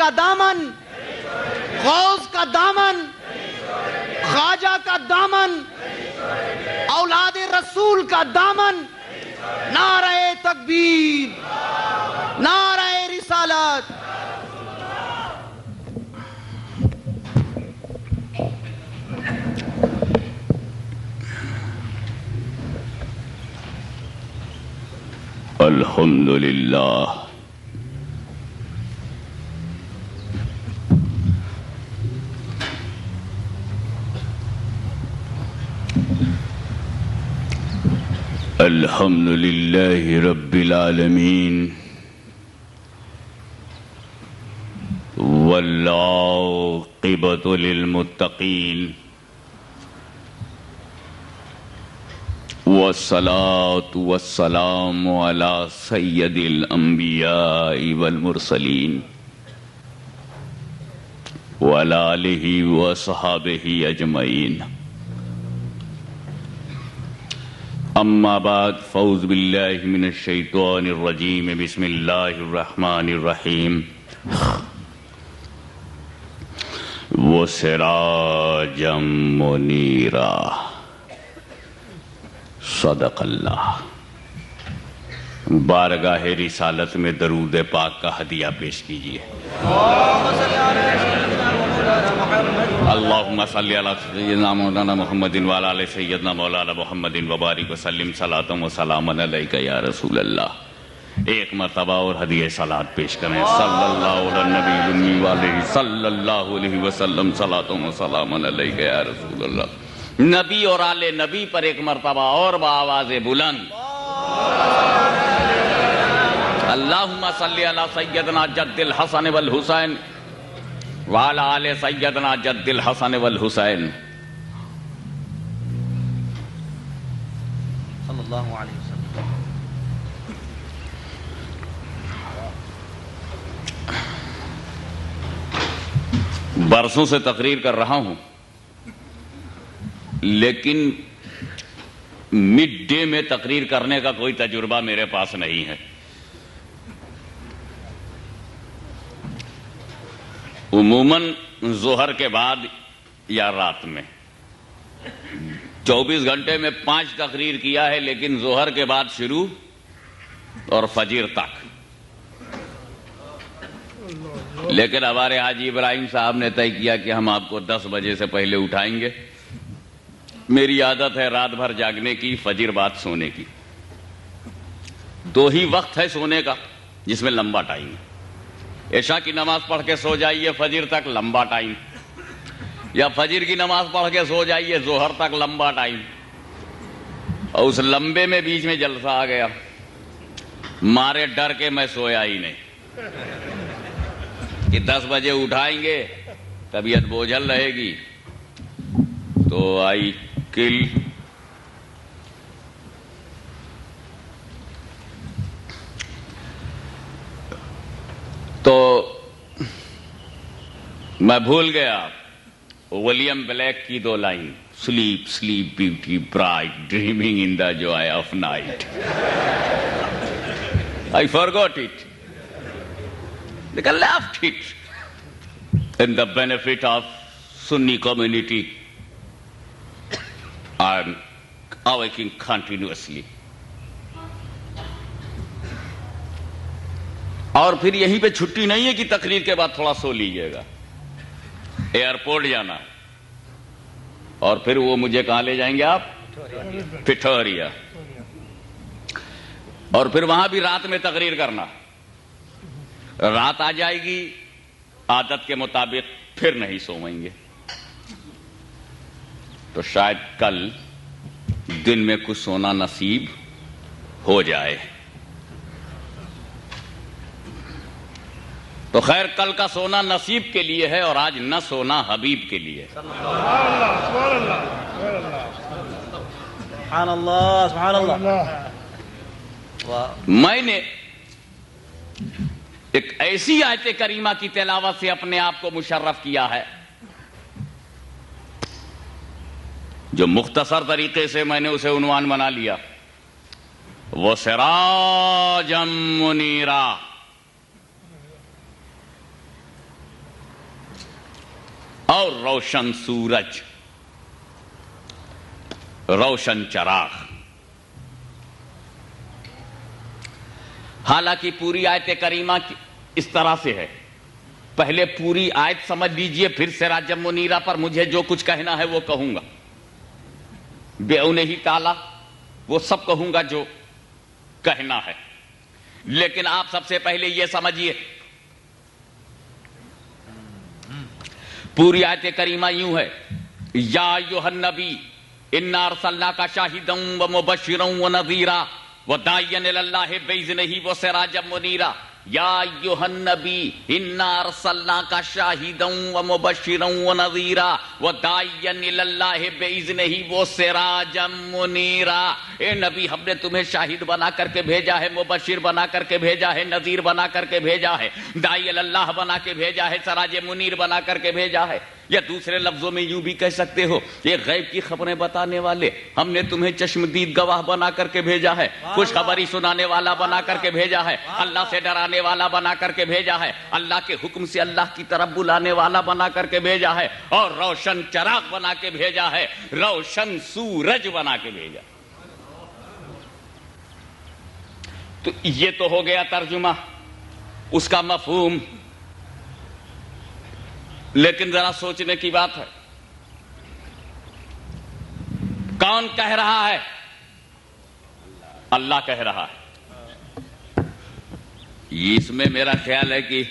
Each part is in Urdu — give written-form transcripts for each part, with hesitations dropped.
کا دامن، غوث کا دامن، خواجہ کا دامن، اولاد رسول کا دامن. نعرہ تکبیر، نعرہ رسالت. الحمدللہ. الحمدللہ رب العالمین والعاقبۃ للمتقین والصلاة والسلام علی سید الانبیاء والمرسلین وعلی آلہ وصحابہ اجمعین. اما بعد فاعوذ باللہ من الشیطان الرجیم. بسم اللہ الرحمن الرحیم. وسراجا منیرا. صدق اللہ. بارگاہ رسالت میں درود پاک کا ہدیہ پیش کیجیے. اللہم صلی علی سیدنا مولانا محمد وعلی آل سیدنا مولانا محمد وبارک وسلم صلاۃ و سلام علیک یا رسول اللہ. ایک مرتبہ اور ہدیہ صلاۃ پیش کریں. صلی اللہ علی النبی الأمی وعلیہ صلی اللہ علیہ وسلم صلاۃ و سلام علیک یا رسول اللہ. نبی اور آل نبی پر ایک مرتبہ اور بآواز بلند. اللہم صلی علی سیدنا جد الحسن والحسین وعلی آل سیدنا جد الحسن والحسین صلی اللہ علیہ وسلم. برسوں سے تقریر کر رہا ہوں، لیکن مڈ ڈے میں تقریر کرنے کا کوئی تجربہ میرے پاس نہیں ہے. عموماً ظہر کے بعد یا رات میں 24 گھنٹے میں 5 تقریر کیا ہے، لیکن ظہر کے بعد شروع اور فجر تک. لیکن ہمارے حاجی ابراہیم صاحب نے طے کیا کہ ہم آپ کو 10 بجے سے پہلے اٹھائیں گے. میری عادت ہے رات بھر جاگنے کی، فجر بعد سونے کی. 2 ہی وقت ہے سونے کا جس میں لمبا ٹائم ہے. عشاء کی نماز پڑھ کے سو جائیے فجر تک، لمبا ٹائم. یا فجر کی نماز پڑھ کے سو جائیے ظہر تک، لمبا ٹائم. اور اس لمبے میں بیچ میں جلسہ آ گیا، مارے ڈر کے میں سویا ہی نہیں کہ 10 بجے اٹھائیں گے، طبیعت بوجھل رہے گی. تو آئی کل تو میں بھول گیا ولیم بلیک کی 2 line, sleep sleep beauty bright dreaming in the joy of night. I forgot it. Like I left it. In the benefit of Sunni community, I am awaking continuously. اور پھر یہیں پہ چھٹی نہیں ہے کہ تقریر کے بعد تھوڑا سو لیجئے گا. ایئرپورٹ جانا، اور پھر وہ مجھے کہاں لے جائیں گے آپ؟ پٹھوریا. اور پھر وہاں بھی رات میں تقریر کرنا. رات آ جائے گی، عادت کے مطابق پھر نہیں سوئیں گے. تو شاید کل دن میں کچھ سونا نصیب ہو جائے. تو خیر، کل کا سونا نصیب کے لیے ہے اور آج نہ سونا حبیب کے لیے. سبحان اللہ سبحان اللہ. میں نے ایک ایسی آیت کریمہ کی تلاوت سے اپنے آپ کو مشرف کیا ہے جو مختصر طریقے سے میں نے اسے عنوان بنا لیا، وَسِرَاجًا مُنِيرًا. اور روشن سورج، روشن چراغ. حالانکہ پوری آیت کریمہ اس طرح سے ہے. پہلے پوری آیت سمجھ لیجئے، پھر سراجم منیرہ پر مجھے جو کچھ کہنا ہے وہ کہوں گا. بِعَوْنِهِ تعالی وہ سب کہوں گا جو کہنا ہے. لیکن آپ سب سے پہلے یہ سمجھیے، پوری آیت کریمہ یوں ہے، یا ایھا النبی انا ارسلناک شاہدا ومبشرا ونذیرا وداعیا الی اللہ باذنہ وسراجا منیرا. یا ایھا النبی انا ارسلناک شاہدا ومبشرا ونذیرا وداعیا الی اللہ باذنہ وسراجا منیرا. اے نبی، ہم نے تمہیں شاہد بنا کر کے بھیجا ہے، مبشر بنا کر کے بھیجا ہے، نذیر بنا کر کے بھیجا ہے، داعی الی اللہ بنا کے بھیجا ہے، سراج منیر بنا کر کے بھیجا ہے. یا دوسرے لفظوں میں یوں بھی کہہ سکتے ہو، یہ غیب کی خبریں بتانے والے، ہم نے تمہیں چشمدید گواہ بنا کر کے بھیجا ہے، خوشخبری سنانے والا بنا کر کے بھیجا ہے، اللہ سے ڈرانے والا بنا کر کے بھیجا ہے، اللہ کے حکم سے اللہ کی طرف بلانے والا بنا کر کے بھیجا ہے، اور روشن چراغ بنا کے بھیجا ہے، روشن سورج بنا کے بھیجا. تو یہ تو ہو گیا ترجمہ، اس کا مفہوم. لیکن ذرا سوچنے کی بات ہے، کون کہہ رہا ہے؟ اللہ کہہ رہا ہے. اس میں میرا خیال ہے کہ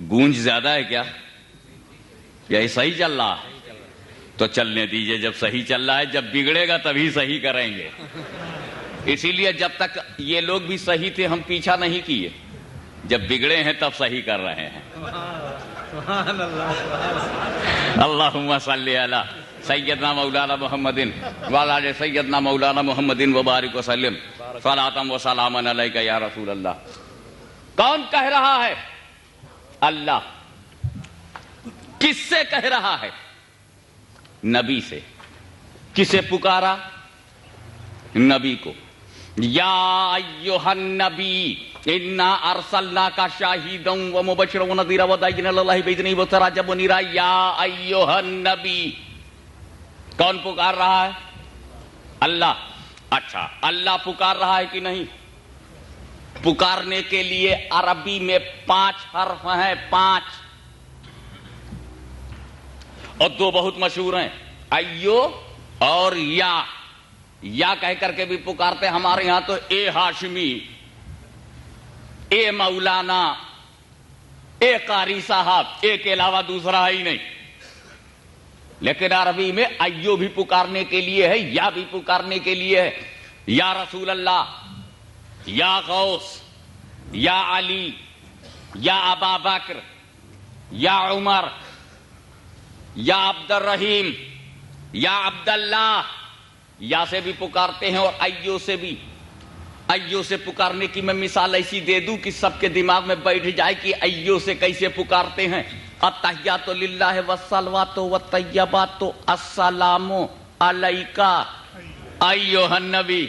گونج زیادہ ہے کیا؟ یا صحیح چل رہا ہے؟ تو چلنے دیجئے. جب صحیح چل رہا ہے، جب بگڑے گا تبھی صحیح کریں گے. اسی لیے جب تک یہ لوگ بھی صحیح تھے ہم پیچھا نہیں کیے، جب بگڑے ہیں تب صحیح کر رہے ہیں. اللہم صلی علی سیدنا مولانا محمد وعلی آل سیدنا مولانا محمد وبارک وسلم صلاۃ و سلاما علیک یا رسول اللہ. کون کہہ رہا ہے؟ اللہ. کس سے کہہ رہا ہے؟ نبی سے. کسے پکارا؟ نبی کو. یا ایھا النبی انا ارسلناک شاہدا ومبشرا ونذیرا وداعیا الی اللہ باذنہ وسراجا منیرا. یا ایھا النبی. کون پکار رہا ہے؟ اللہ. اچھا، اللہ پکار رہا ہے کہ نہیں؟ پکارنے کے لیے عربی میں 5 حرف ہیں، 5، اور 2 بہت مشہور ہیں، ایو اور یا. یا کہہ کر کے بھی پکارتے. ہمارے یہاں تو اے ہاشمی، اے مولانا، اے قاری صاحب، اے کے علاوہ دوسرا ہی نہیں. لیکن عربی میں ایو بھی پکارنے کے لیے ہے، یا بھی پکارنے کے لیے ہے. یا رسول اللہ، یا غوث، یا علی، یا ابا بکر، یا عمر، یا عبد الرحیم، یا عبداللہ. یا سے بھی پکارتے ہیں اور ایو سے بھی. ایو سے پکارنے کی میں مثال ایسی دے دوں کہ سب کے دماغ میں بیٹھ جائے کہ ایو سے کیسے پکارتے ہیں. التحیات للہ والصلوات والطیبات السلام علیک ایھا النبی.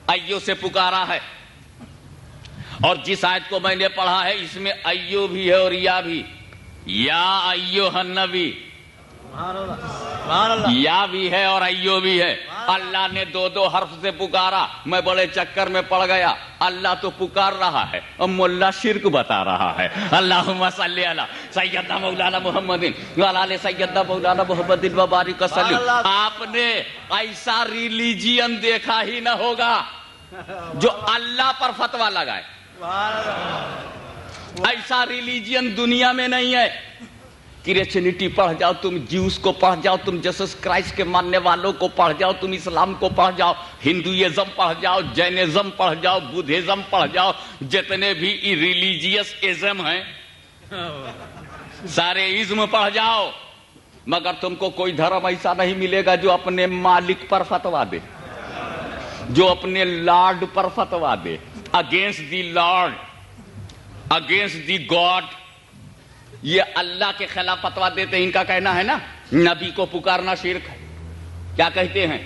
ایو سے پکارا ہے. اور جس آیت کو میں نے پڑھا ہے اس میں ایو بھی ہے اور یا بھی. یا ایھا النبی، یا بھی ہے اور ایو بھی ہے. اللہ نے 2 حرف سے پکارا. میں بڑے چکر میں پڑ گیا. اللہ تو پکار رہا ہے اور ملا شرک بتا رہا ہے. اللہم صلی علی سیدنا مولانا محمد وعلی آل سیدنا مولانا محمد وبارک وسلم. آپ نے ایسا ریلیجین دیکھا ہی نہ ہوگا جو اللہ پر فتویٰ لگائے. ایسا ریلیجین دنیا میں نہیں ہے. کرسچینٹی پڑھ جاؤ تم، جیوس کو پڑھ جاؤ تم، جسس کرائسٹ کے ماننے والوں کو پڑھ جاؤ تم، اسلام کو پڑھ جاؤ، ہندوازم پڑھ جاؤ، جینزم پڑھ جاؤ، بدھزم پڑھ جاؤ، جتنے بھی ریلیجیس ازم ہیں سارے ازم پڑھ جاؤ، مگر تم کو کوئی دھرم ایسا نہیں ملے گا جو اپنے مالک پر فتویٰ دے، جو اپنے لارڈ پر فتویٰ دے. Against the lord, against the god. Allah اللہ کے خلاف فتویٰ دیتے ہیں. ان کا کہنا ہے نا نبی کو پکارنا شرک ہے. کیا کہتے ہیں؟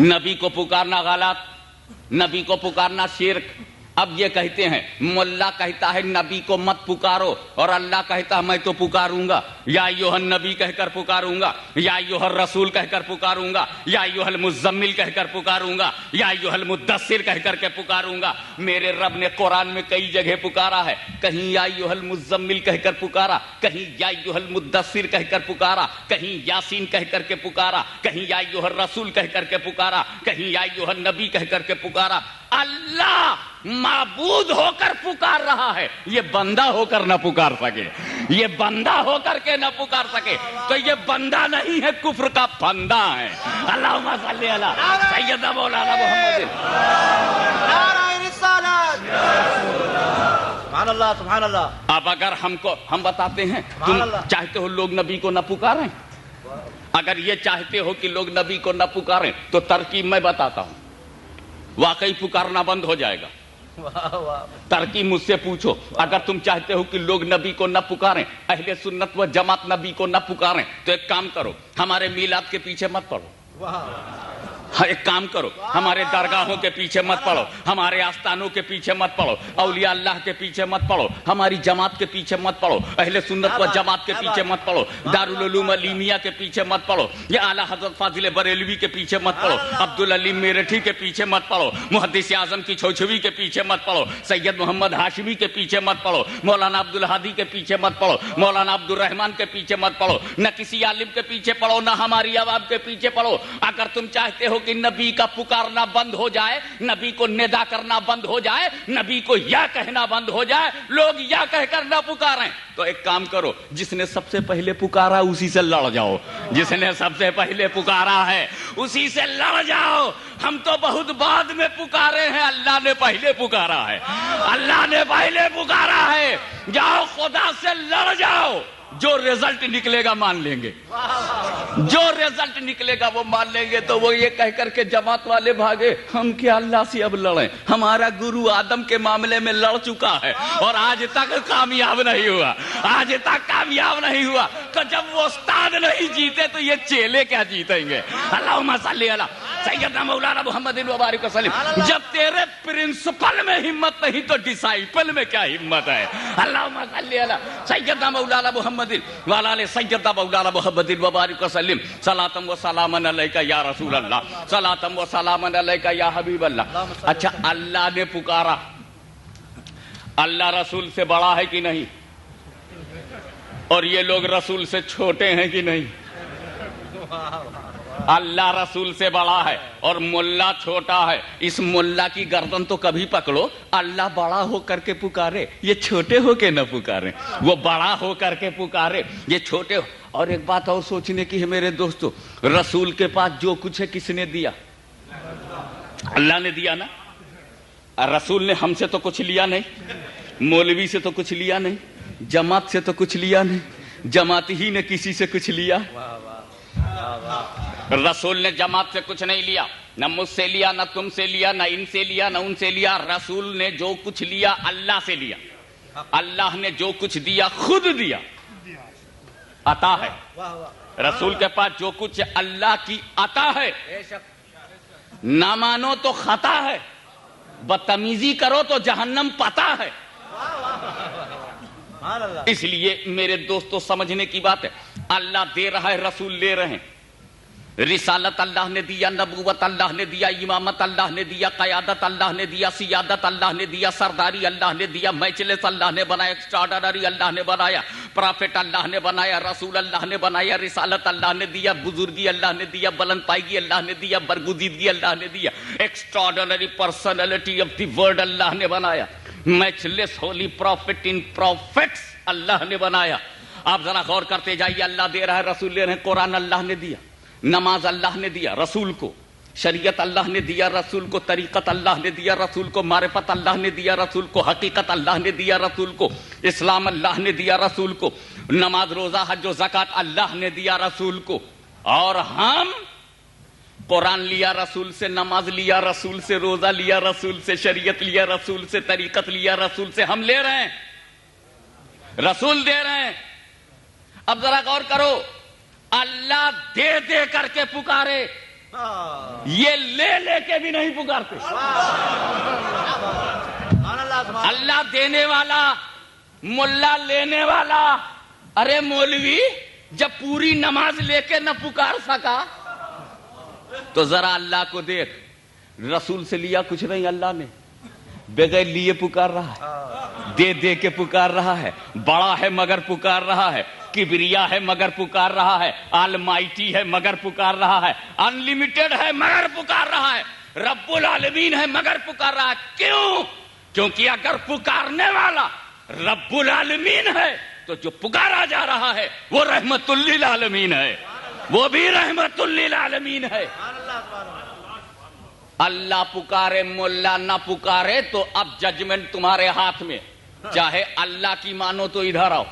نبی کو پکارنا غلط، نبی کو پکارنا شرک. اب یہ کہتے ہیں ملا کہتا ہے نبی کو مت پکارو اور اللہ کہتا ہے میں تو پکاروں گا، یا ایھا النبی کہہ کر پکاروں گا، یا ایھا الرسول کہہ کر پکاروں گا، یا ایھا المزمل کہہ کر پکاروں گا، یا ایھا المدثر کہہ کر کے پکاروں گا۔ میرے رب نے قرآن میں کئی جگہ پکارا ہے، کہیں یا ایھا المزمل کہہ کر پکارا، کہیں یا ایھا المدثر کہہ کر پکارا، کہیں یاسین کہہ کر کے پکارا، کہیں یا ایھا الرسول کہہ کر کے پکارا، کہیں یا ایھا النبی کہہ کر کے پکارا۔ اللہ معبود ہو کر پکار رہا ہے، یہ بندہ ہو کر نہ پکار سکے، یہ بندہ ہو کر کے نہ پکار سکے تو یہ بندہ نہیں ہے، کفر کا بندہ ہے۔ اللہم صلی علی سیدنا مولانا محمد۔ نعرہ رسالت، سبحان اللہ سبحان اللہ۔ اب اگر ہم بتاتے ہیں تم چاہتے ہو لوگ نبی کو نہ پکاریں، اگر یہ چاہتے ہو کہ لوگ نبی کو نہ پکاریں تو ترکیب میں بتاتا ہوں، واقعی پکارنا بند ہو جائے گا۔ ترکیب مجھ سے پوچھو، اگر تم چاہتے ہو کہ لوگ نبی کو نہ پکاریں، اہل سنت و جماعت نبی کو نہ پکاریں، تو ایک کام کرو، ہمارے میلاد کے پیچھے مت پڑو، ایک کام کرو، ہمارے درگاہوں کے پیچھے مت پڑو، ہمارے آستانوں کے پیچھے مت پڑو، اولیاء اللہ کے پیچھے مت پڑو، ہماری جماعت کے پیچھے مت پڑو، اہل سنت و جماعت کے پیچھے مت پڑو، دارالعلوم علیمیہ کے پیچھے مت پڑو، یا اعلیٰ حضرت فاضل بریلوی کے پیچھے مت پڑو، عبدالعلیم میرٹھی کے پیچھے مت پڑو، محدث اعظم کی چھوچھوی کے پیچھے مت پڑو، سید محمد ہاشمی کے پیچھے مت پڑو، مولانا عبدالہادی کے پیچھے مت پڑو، مولانا عبدالرحمان کے پیچھے مت پڑو، نہ کسی عالم کے پیچھے پڑو، نہ ہماری عوام کے پیچھے پڑو۔ اگر تم چاہتے ہو کہ نبی کا پکارنا بند ہو جائے، نبی کو ندا کرنا بند ہو جائے، نبی کو یا کہنا بند ہو جائے، لوگ یا کہہ کر نہ پکاریں، تو ایک کام کرو، جس نے سب سے پہلے پکارا اسی سے لڑ جاؤ، جس نے سب سے پہلے پکارا ہے اسی سے لڑ جاؤ۔ ہم تو بہت بعد میں پکارے ہیں، اللہ نے پہلے پکارا ہے، اللہ نے پہلے پکارا ہے، جاؤ خدا سے لڑ جاؤ، جو رزلٹ نکلے گا مان لیں گے، جو رزلٹ نکلے گا وہ مان لیں گے۔ تو وہ یہ کہہ کر کے جماعت والے بھاگے، ہم کیا اللہ سے اب لڑیں، ہمارا گرو آدم کے معاملے میں لڑ چکا ہے اور آج تک کامیاب نہیں ہوا، آج تک کامیاب نہیں ہوا، تو جب وہ استاد نہیں جیتے تو یہ چیلے کیا جیتیں گے۔ اللہم صلی علی سیدنا مولانا محمد وبارک وسلم۔ جب تیرے پرنسپل میں ہمت نہیں تو ڈسائپل میں کیا ہمت ہے۔ اللہم صلی علی سیدنا مولانا محمد وعلی آلہ سیدنا مولانا محمد وبارک وسلم۔ صلاۃ و سلام علیک یا رسول اللہ، صلاۃ و سلام علیک یا حبیب اللہ۔ اچھا، اللہ نے پکارا، اللہ رسول سے بڑا ہے کہ نہیں؟ اور یہ لوگ رسول سے چھوٹے ہیں کہ نہیں؟ اللہ رسول سے بڑا ہے اور ملا چھوٹا ہے، اس ملا کی گردن تو کبھی پکڑو، اللہ بڑا ہو کر کے پکارے، یہ چھوٹے ہو کے نہ پکارے، وہ بڑا ہو کر کے پکارے، یہ چھوٹے ہو۔ اور ایک بات اور سوچنے کی ہے میرے دوستو، رسول کے پاس جو کچھ ہے کس نے دیا؟ اللہ نے دیا نا۔ رسول نے ہم سے تو کچھ لیا نہیں، مولوی سے تو کچھ لیا نہیں، جماعت سے تو کچھ لیا نہیں، جماعت ہی نے کسی سے کچھ لیا۔ رسول نے جماعت سے کچھ نہیں لیا، نہ مجھ سے لیا، نہ تم سے لیا، نہ ان سے لیا، نہ ان سے لیا۔ رسول نے جو کچھ لیا اللہ سے لیا، اللہ نے جو کچھ دیا خود دیا، عطا ہے۔ رسول کے پاس جو کچھ اللہ کی عطا ہے، نہ مانو تو خطا ہے، بدتمیزی کرو تو جہنم پتہ ہے۔ اس لیے میرے دوستو سمجھنے کی بات ہے، اللہ دے رہا ہے، رسول لے رہے ہیں۔ رسالت اللہ نے دیا، نبوت اللہ نے دیا، امامت اللہ نے دیا، قیادت اللہ نے دیا، سیادت اللہ نے دیا، سرداری اللہ نے دیا، میچلس اللہ نے بنایا، ایکسٹراڈنری اللہ نے بنایا، پرافٹ اللہ نے بنایا، رسول اللہ نے بنایا، رسالت اللہ نے دیا، بزرگی اللہ نے دیا، بلند پائیگی اللہ نے دیا، برگزیدگی اللہ نے دیا، extraordinary personality of the world Allah نے بنایا، matchless holy prophet in prophets Allah نے بنایا۔ آپ ذرا غور کرتے جائیے، اللہ دے رہا ہے، رسول لے رہے ہیں۔ قرآن اللہ نے دیا، نماز اللہ نے دیا رسول کو، شریعت اللہ نے دیا رسول کو، طریقت اللہ نے دیا رسول کو، معرفت اللہ نے دیا رسول کو، حقیقت اللہ نے دیا رسول کو، اسلام اللہ نے دیا رسول کو، نماز روزہ حج و زکوٰۃ اللہ نے دیا رسول کو۔ اور ہم قرآن لیا رسول سے، نماز لیا رسول سے، روزہ لیا رسول سے، شریعت لیا رسول سے، طریقت لیا رسول سے، ہم لے رہے ہیں، رسول دے رہے ہیں۔ اب ذرا غور کرو، اللہ دے دے کر کے پکارے، یہ لے لے کے بھی نہیں پکارتے۔ اللہ دینے والا، ملا لینے والا. ارے مولوی جب پوری نماز لے کے نہ پکار سکا تو ذرا اللہ کو دیکھ. رسول سے لیا کچھ نہیں اللہ نے، بغیر لیے پکار رہا ہے، دے دے کے پکار رہا ہے. بڑا ہے مگر پکار رہا ہے، کبریا ہے مگر پکار رہا ہے، آل مائٹی ہے مگر پکار رہا ہے، ان لمیٹڈ ہے مگر پکار رہا ہے، رب العالمین ہے مگر پکار رہا ہے. کیوں؟ کیونکہ اگر پکارنے والا رب العالمین ہے تو جو پکارا جا رہا ہے وہ رحمت للعالمین ہے، وہ بھی رحمت للعالمین ہے. اللہ پکارے ملا نہ پکارے تو اب ججمنٹ تمہارے ہاتھ میں. چاہے اللہ کی مانو تو ادھر آؤ،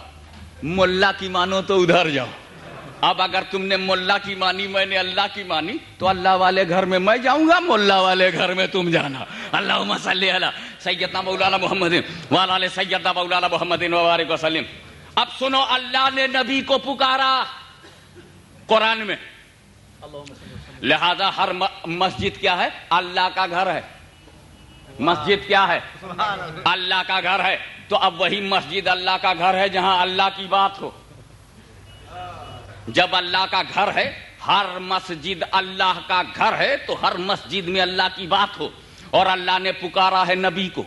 ملا کی مانو تو ادھر جاؤ. اب اگر تم نے ملا کی مانی، میں نے اللہ کی مانی، تو اللہ والے گھر میں میں جاؤں گا، ملا والے گھر میں تم جانا. اللہم صلی علی سیدنا مولانا محمد وعلی آل سیدنا مولانا محمد وبارک وسلم. اب سنو، اللہ نے نبی کو پکارا قرآن میں، لہذا ہر مسجد کیا ہے؟ اللہ کا گھر ہے. مسجد کیا ہے؟ اللہ کا گھر ہے. تو اب وہی مسجد اللہ کا گھر ہے جہاں اللہ کی بات ہو. جب اللہ کا گھر ہے، ہر مسجد اللہ کا گھر ہے، تو ہر مسجد میں اللہ کی بات ہو. اور اللہ نے پکارا ہے نبی کو،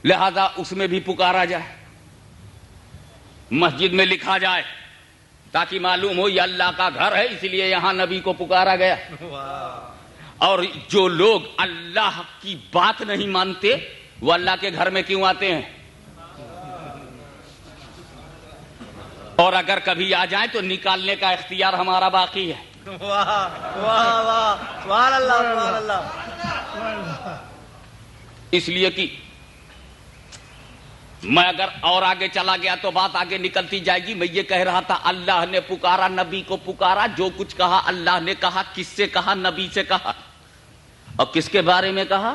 لہذا اس میں بھی پکارا جائے، مسجد میں لکھا جائے، تاکہ معلوم ہو یہ اللہ کا گھر ہے، اس لیے یہاں نبی کو پکارا گیا. اور جو لوگ اللہ کی بات نہیں مانتے وہ اللہ کے گھر میں کیوں آتے ہیں؟ اور اگر کبھی آ جائیں تو نکالنے کا اختیار ہمارا باقی ہے. سبحان اللہ سبحان اللہ. اس لیے کہ میں اگر اور آگے چلا گیا تو بات آگے نکلتی جائے گی. میں یہ کہہ رہا تھا اللہ نے پکارا، نبی کو پکارا. جو کچھ کہا اللہ نے کہا. کس سے کہا؟ نبی سے کہا. اور کس کے بارے میں کہا؟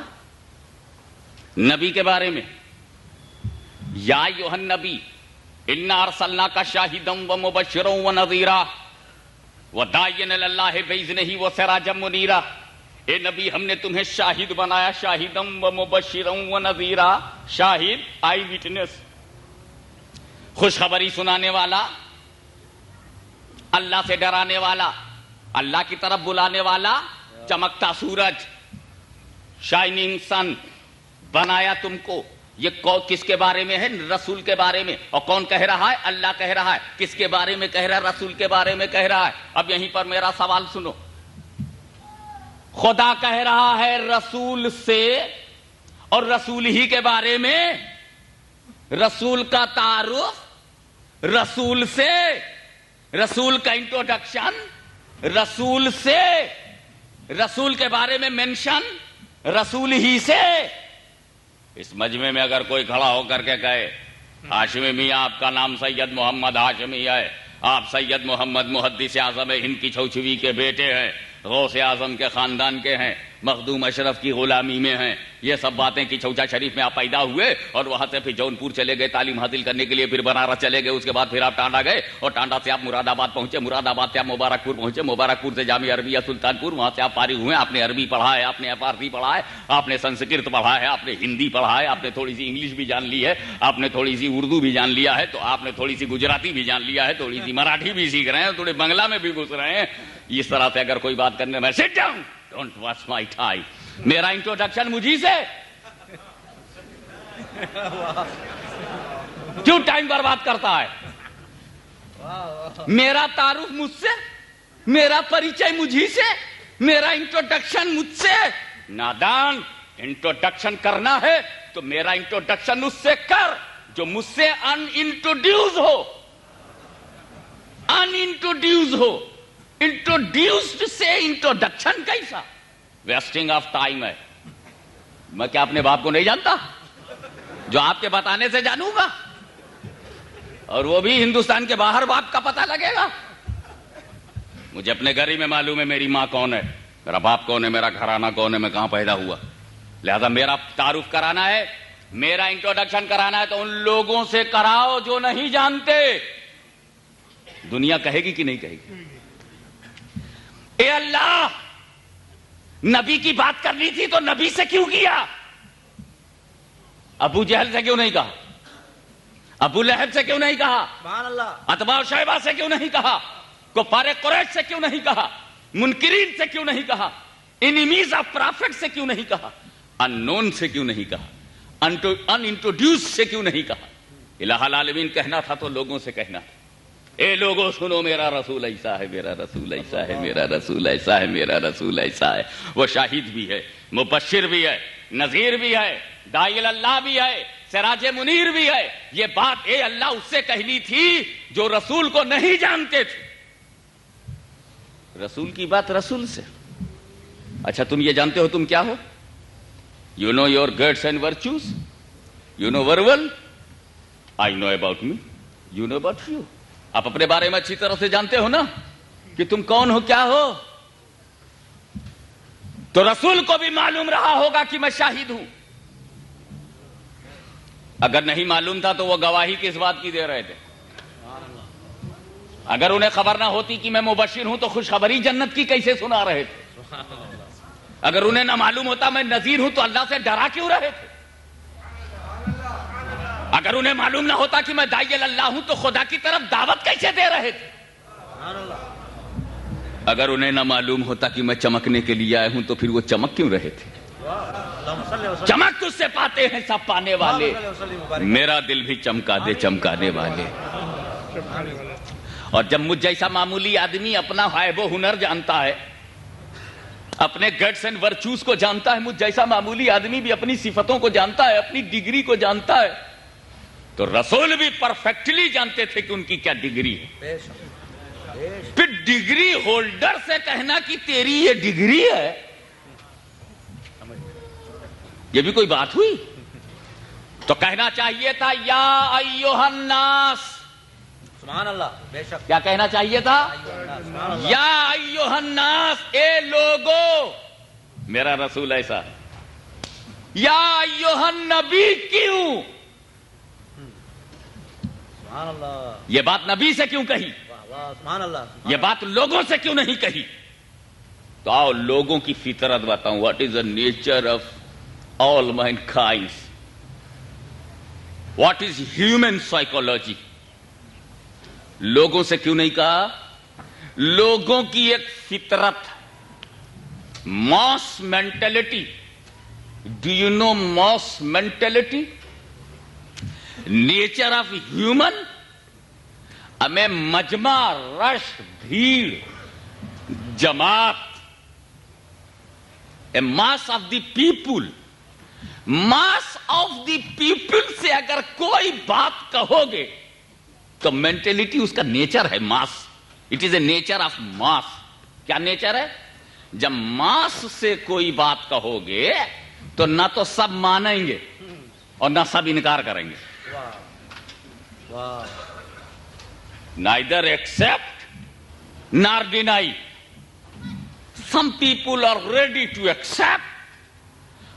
نبی کے بارے میں. یا ایھا النبی انا ارسلناک شاہدا ومبشرا ونذیرا وداعیا الی اللہ باذنہ وسراجا منیرا. اے نبی ہم نے تمہیں شاہد بنایا، شاہدا ومبشرا ونذیرا. شاہد، آئی وٹنس، خوشخبری سنانے والا، اللہ سے ڈرانے والا، اللہ کی طرف بلانے والا، چمکتا سورج، شائننگ سن بنایا تم کو. یہ کس کے بارے میں ہے؟ رسول کے بارے میں. اور کون کہہ رہا ہے؟ اللہ کہہ رہا ہے. کس کے بارے میں کہہ رہا ہے؟ رسول کے بارے میں کہہ رہا ہے. اب یہیں پر میرا سوال سنو. خدا کہہ رہا ہے رسول سے، اور رسول ہی کے بارے میں. رسول کا تعارف رسول سے، رسول کا انٹروڈکشن رسول سے، رسول کے بارے میں مینشن رسول ہی سے. اس مجمع میں اگر کوئی کھڑا ہو کر کے کہے ہاشمی میاں آپ کا نام سید محمد ہاشمی ہے، آپ سید محمد محدث اعظم ہند کی چھوچھوی کے بیٹے ہیں، غوث اعظم کے خاندان کے ہیں، مخدوم اشرف کی غلامی میں ہیں، یہ سب باتیں کہ چوچا شریف میں آپ پیدا ہوئے اور وہاں سے پھر جونپور چلے گئے تعلیم حاصل کرنے کے لیے، پھر بنارس چلے گئے، اس کے بعد پھر آپ ٹانڈا گئے، اور ٹانڈا سے آپ مراد آباد پہنچے، مراد آباد سے آپ مبارک پور پہنچے، مبارک پور سے جامعہ عربیہ سلطانپور، وہاں سے آپ فارغ ہوئے. آپ نے عربی پڑھا ہے، آپ نے فارسی پڑھا ہے، آپ نے سنسکرت پڑھا ہے، آپ نے ہندی پڑھا ہے، آپ نے تھوڑی سی انگلش بھی جان لی ہے، آپ نے تھوڑی سی اردو بھی جان لیا ہے، تو آپ نے تھوڑی سی گجراتی بھی جان لیا ہے، تھوڑی سی مراٹھی بھی سیکھ رہے ہیں، تھوڑے بنگلہ میں بھی گھس رہے ہیں. اس طرح سے اگر کوئی بات کرنے میں sit down, don't watch my tie. میرا انٹروڈکشن مجھی سے کیوں ٹائم برباد کرتا ہے؟ میرا تعارف مجھ سے، میرا پریچے مجھی سے، میرا انٹروڈکشن مجھ سے. نادان، انٹروڈکشن کرنا ہے تو میرا انٹروڈکشن اس سے کر جو مجھ سے ان انٹروڈیوس ہو. ان انٹروڈیوس ہو. انٹروڈیوسڈ سے انٹروڈکشن کیسا؟ ویسٹنگ آف ٹائم ہے. میں کیا اپنے باپ کو نہیں جانتا جو آپ کے بتانے سے جانوں گا؟ اور وہ بھی ہندوستان کے باہر باپ کا پتہ لگے گا. مجھے اپنے گھر ہی میں معلوم ہے میری ماں کون ہے، میرا باپ کون ہے، میرا گھرانہ کون ہے، میں کہاں پیدا ہوا. لہذا میرا تعارف کرانا ہے، میرا انٹروڈکشن کرانا ہے تو ان لوگوں سے کراؤ جو نہیں جانتے. دنیا کہے گی کہ نہیں کہے گی؟ اے اللہ، نبی کی بات کرنی تھی تو نبی سے کیوں کیا؟ ابو جہل سے کیوں نہیں کہا؟ ابو لہب سے کیوں نہیں کہا؟ سبحان اللہ. اتباع شیبہ سے کیوں نہیں کہا؟ کفار قریش سے کیوں نہیں کہا؟ منکرین سے کیوں نہیں کہا؟ انیمیز آف پرافٹ سے کیوں نہیں کہا؟ ان نون سے کیوں نہیں کہا؟ ان انٹروڈیوس سے کیوں نہیں کہا؟ الہ العالمین کہنا تھا تو لوگوں سے کہنا تھا. اے لوگوں سنو، میرا رسول ایسا ہے، میرا رسول ایسا ہے، میرا رسول ایسا ہے، میرا رسول ایسا ہے. وہ شاہد بھی ہے، مبشر بھی ہے، نذیر بھی ہے، داعی اللہ بھی ہے، سراج منیر بھی ہے. یہ بات اے اللہ اس سے کہنی تھی جو رسول کو نہیں جانتے تھے. رسول کی بات رسول سے. اچھا تم یہ جانتے ہو تم کیا ہو؟ You know your goods and virtues, you know ورول، I know about me, you know about you. آپ اپنے بارے میں اچھی طرح سے جانتے ہو نا کہ تم کون ہو، کیا ہو. تو رسول کو بھی معلوم رہا ہوگا کہ میں شاہد ہوں. اگر نہیں معلوم تھا تو وہ گواہی کس بات کی دے رہے تھے؟ اگر انہیں خبر نہ ہوتی کہ میں مبشر ہوں تو خوشخبری جنت کی کیسے سنا رہے تھے؟ اگر انہیں نہ معلوم ہوتا میں نذیر ہوں تو اللہ سے ڈرا کیوں رہے تھے؟ اگر انہیں معلوم نہ ہوتا کہ میں داعی اللہ ہوں تو خدا کی طرف دعوت کیسے دے رہے تھے؟ اگر انہیں نہ معلوم ہوتا کہ میں چمکنے کے لیے آئے ہوں تو پھر وہ چمک کیوں رہے تھے؟ چمک تجھ سے پاتے ہیں سب پانے والے، میرا دل بھی چمکا دے چمکانے والے. اور جب مجھ جیسا معمولی آدمی اپنا حائب و ہنر جانتا ہے، اپنے گٹس اینڈ ورچوز کو جانتا ہے، مجھ جیسا معمولی آدمی بھی اپنی صفتوں کو جانتا ہے، اپنی ڈگری کو جانتا ہے، تو رسول بھی پرفیکٹلی جانتے تھے کہ ان کی کیا ڈگری ہے. پھر ڈگری ہولڈر سے کہنا کہ تیری یہ ڈگری ہے، یہ بھی کوئی بات ہوئی؟ تو کہنا چاہیے تھا یا ایھا الناس. سبحان اللہ. بے شک. کیا کہنا چاہیے تھا؟ یا ایھا الناس، اے لوگو میرا رسول ایسا ہے. یا ایھا النبی کیوں؟ سبحان اللہ. یہ بات نبی سے کیوں کہی؟ سبحان اللہ. یہ بات لوگوں سے کیوں نہیں کہی؟ تو آؤ لوگوں کی فطرت بتاؤں. What is the nature of all mankind. What is human psychology? لوگوں سے کیوں نہیں کہا؟ لوگوں کی ایک فطرت، mass mentality. Do you know mass mentality? Nature of human. ہمیں مجمع، رش، بھیڑ، جماعت، a mass of the people. Mass of the people سے اگر کوئی بات کہو گے تو مینٹلٹی اس کا نیچر ہے mass. It is a nature of mass. کیا نیچر ہے؟ جب ماس سے کوئی بات کہو گے تو نہ تو سب مانیں گے اور نہ سب انکار کریں گے. Neither accept nor deny. Some people are ready to accept,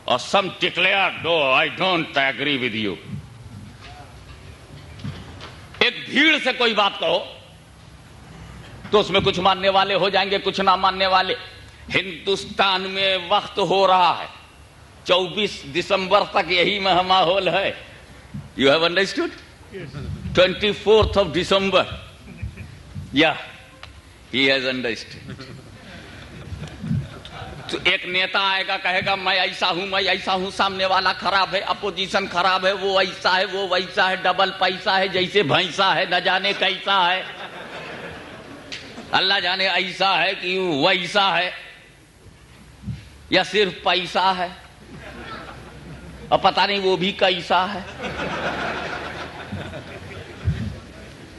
or some declare, no, I don't agree with you. ایک بھیڑ سے کوئی بات کہو تو اس میں کچھ ماننے والے ہو جائیں گے، کچھ نہ ماننے والے. ہندوستان میں وقت ہو رہا ہے 24 دسمبر تک یہی ماحول ہے. You have understood? 24th of December. Yeah, he has understood. تو ایک نیتا آئے گا کہے گا میں ایسا ہوں، میں ایسا ہوں. سامنے والا خراب ہے، اپوزیشن خراب ہے، وہ ایسا ہے، وہ ویسا ہے، ڈبل پیسہ ہے، جیسے بھینسا ہے، نہ جانے کیسا ہے، اللہ جانے ایسا ہے کہ ویسا ہے، یا صرف پیسہ ہے اور پتہ نہیں وہ بھی کیسا ہے.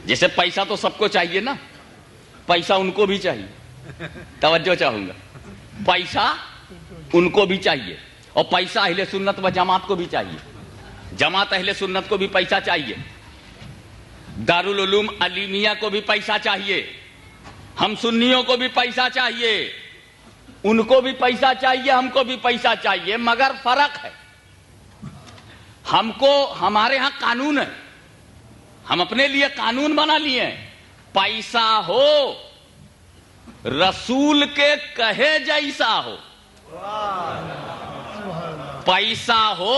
جیسے پیسہ تو سب کو چاہیے نا، پیسہ ان کو بھی چاہیے. توجہ چاہوں گا، پیسہ ان کو بھی چاہیے، اور پیسہ اہل سنت و جماعت کو بھی چاہیے. جماعت اہل سنت کو بھی پیسہ چاہیے، دارالعلوم علیمیہ کو بھی پیسہ چاہیے، ہم سنیوں کو بھی پیسہ چاہیے، ان کو بھی پیسہ چاہیے، ہم کو بھی پیسہ چاہیے. مگر فرق ہے، ہم کو ہمارے ہاں قانون ہے، ہم اپنے لیے قانون بنا لیے ہیں. پیسہ ہو رسول کے کہے جیسا ہو، پیسہ ہو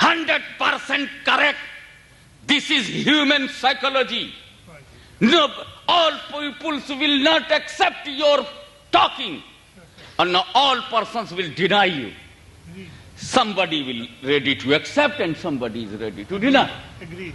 100% correct. This is human psychology. No, all peoples will not accept your talking, and no, all persons will deny you. Somebody will ready to accept and somebody is ready to deny. Agreed.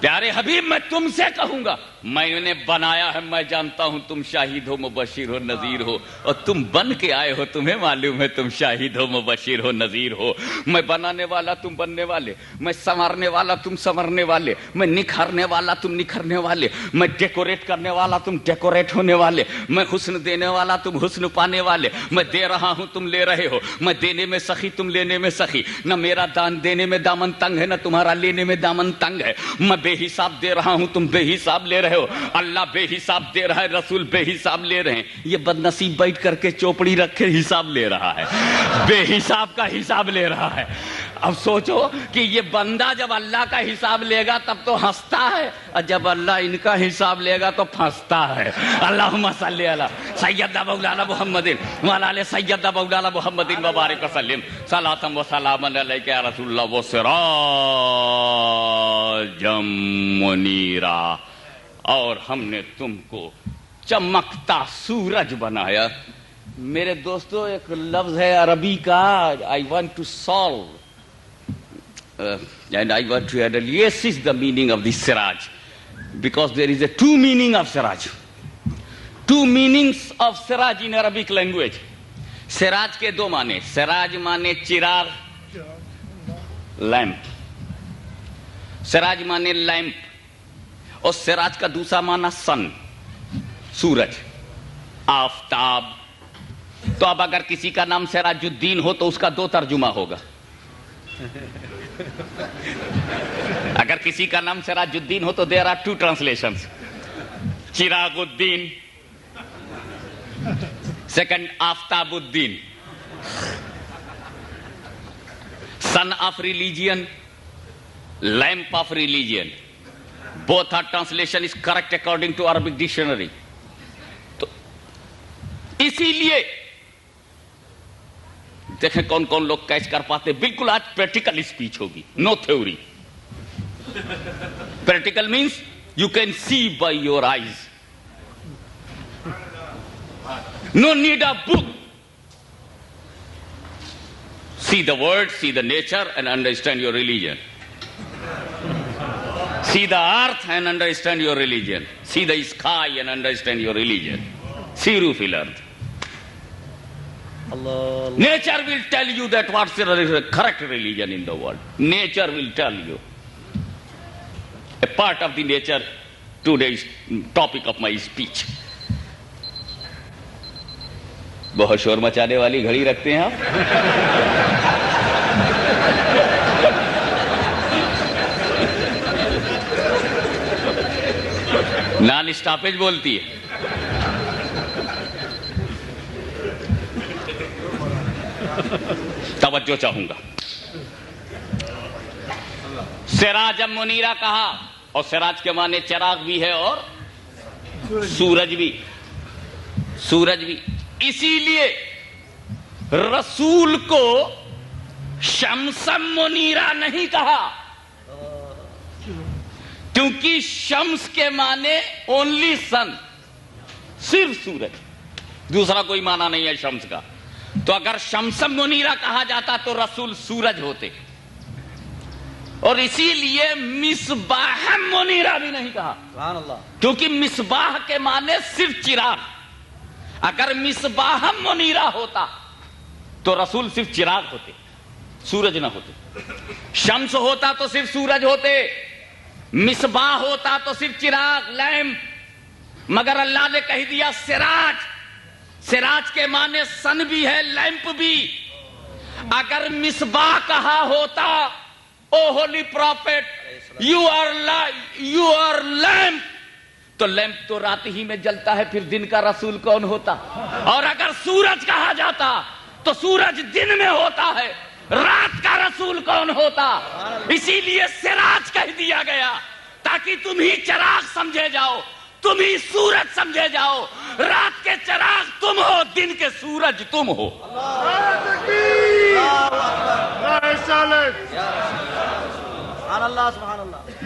پیارے حبیب میں تم سے کہوں گا، میں نے بنایا ہے، میں جانتا ہوں تم شاہد ہو، مبشر ہو، نذیر ہو، اور تم بن کے آئے ہو، تمہیں معلوم ہے تم شاہد ہو، مبشر ہو، نذیر ہو۔ میں بنانے والا، تم بننے والے، میں سنوارنے والا، تم سنورنے والے، میں نکھارنے والا، تم نکھرنے والے، میں ڈیکوریٹ کرنے والا، تم ڈیکوریٹ ہونے والے، میں حسن دینے والا، تم حسن پانے والے، میں دے رہا ہوں، تم لے رہے ہو، میں دینے میں سخی، تم لینے میں سخی، نہ میرا دان دینے میں دامن تنگ ہے، نہ تمہارا لینے میں دامن تنگ ہے، میں بے حساب دے رہا ہوں، تم بے حساب لے رہے ہو، اللہ بے حساب دے رہا ہے، رسول بے حساب لے رہے ہیں۔ یہ بد نصیب بیٹھ کر کے چوپڑی رکھے حساب لے رہا ہے، بے حساب کا حساب لے رہا ہے۔ اب سوچو کہ یہ بندہ جب اللہ کا حساب لے گا تب تو ہنستا ہے، اور جب اللہ ان کا حساب لے گا تو پھنستا ہے۔ اللہم صلی علی سیدنا مولانا محمد وعلی آل سیدنا مولانا محمد وبارک وسلم صلاۃ و سلام علیک یا رسول اللہ وسراجا منیرا۔ اور ہم نے تم کو چمکتا سورج بنایا۔ میرے دوستو، ایک لفظ ہے عربی کا، I want to solve and I want to add, yes is the meaning of the siraj, because there is a two meaning of siraj, two meanings of siraj in Arabic language. سراج کے دو معنی، سراج معنی چراغ، لیمپ، سراج معنی لیمپ، اور سراج کا دوسرا معنی سن، سورج، آفتاب۔ تو اب اگر کسی کا نام سراج الدین ہو تو اس کا دو ترجمہ ہوگا۔ اگر کسی کا نام سراج الدین ہو تو دیر آر ٹو ٹرانسلیشنز، چراغ الدین، سیکنڈ آفتاب الدین، sun of religion, lamp of religion. Both our translation is correct according to Arabic dictionary. تو اسی لیے دیکھیں کون کون لوگ کیچ کر پاتے۔ بالکل آج پریکٹیکل اسپیچ ہوگی، no theory. Practical means you can see by your eyes, no need a book. See the word, see the nature and understand your religion. See the earth and understand your religion. See the sky and understand your religion. Siru fil ard. Nature will tell you that what's the correct religion in the world. Nature will tell you. A part of the nature, today's topic of my speech. بہت شور مچانے والی گھڑی رکھتے ہیں آپ۔ نان اسٹاپیج بولتی ہے۔ توجہ چاہوں گا۔ سراج منیرا کہا، اور سراج کے معنی چراغ بھی ہے اور سورج بھی، سورج بھی۔ اسی لیے رسول کو شمس منیرہ نہیں کہا، کیونکہ شمس کے معنی اونلی سن، صرف سورج، دوسرا کوئی معنی نہیں ہے شمس کا۔ تو اگر شمس منیرہ کہا جاتا تو رسول سورج ہوتے، اور اسی لیے مصباح منیرہ بھی نہیں کہا، کیونکہ مصباح کے معنی صرف چراغ۔ اگر مصباح منیرہ ہوتا تو رسول صرف چراغ ہوتے، سورج نہ ہوتے۔ شمس ہوتا تو صرف سورج ہوتے، مصباح ہوتا تو صرف چراغ، لیمپ۔ مگر اللہ نے کہہ دیا سراج۔ سراج کے معنی سن بھی ہے، لیمپ بھی۔ اگر مصباح کہا ہوتا، O holy prophet, you are lamp, تو لیمپ تو رات ہی میں جلتا ہے، پھر دن کا رسول کون ہوتا؟ اور اگر سورج کہا جاتا تو سورج دن میں ہوتا ہے، رات کا رسول کون ہوتا؟ اسی لیے سراج کہہ دیا گیا تاکہ تم ہی چراغ سمجھے جاؤ، تم ہی سورج سمجھے جاؤ۔ رات کے چراغ تم ہو، دن کے سورج تم ہو۔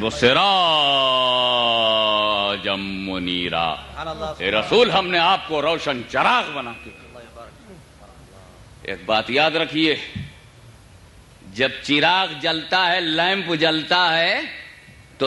وہ سراج منیرا، اے رسول ہم نے آپ کو روشن چراغ بنا کے۔ ایک بات یاد رکھیے، جب چراغ جلتا ہے، لیمپ جلتا ہے، تو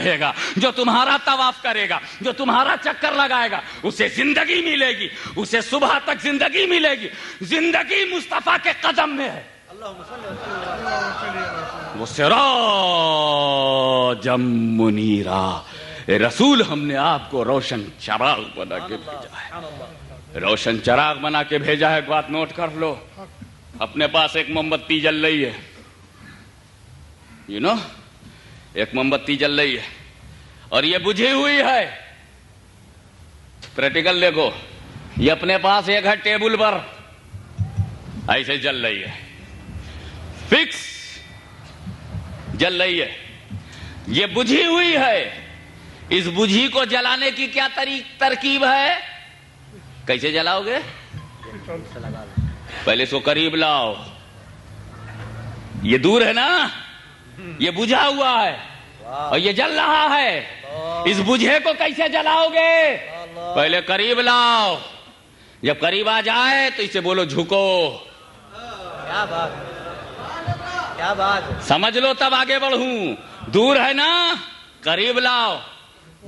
رہے گا, جو تمہارا طواف کرے گا, جو تمہارا چکر لگائے گا, اسے زندگی ملے گی, اسے صبح تک زندگی ملے گی. زندگی مصطفیٰ کے قدم میں ہے. وہ سراجم منیرا, رسول ہم نے آپ کو روشن چراغ بنا کے بھیجا ہے. روشن چراغ بنا کے بھیجا ہے. بات نوٹ کر لو. اپنے پاس ایک موم بتی جل رہی ہے, ایک موم بتی جل رہی ہے اور یہ بجھی ہوئی ہے. پریکٹیکل دیکھو, یہ اپنے پاس ایک ہے ٹیبل پر, ایسے جل رہی ہے, فکس جل رہی ہے. یہ بجھی ہوئی ہے. اس بجھی کو جلانے کی کیا ترکیب ہے؟ کیسے جلاؤ گے؟ پہلے اس کو قریب لاؤ. یہ دور ہے نا, یہ بجھا ہوا ہے اور یہ جل رہا ہے. اس بجھے کو کیسے جلاؤ گے؟ پہلے قریب لاؤ. جب قریب آ جائے تو اسے بولو جھکو. کیا بات, کیا بات. سمجھ لو تب آگے بڑھوں. دور ہے نا, قریب لاؤ.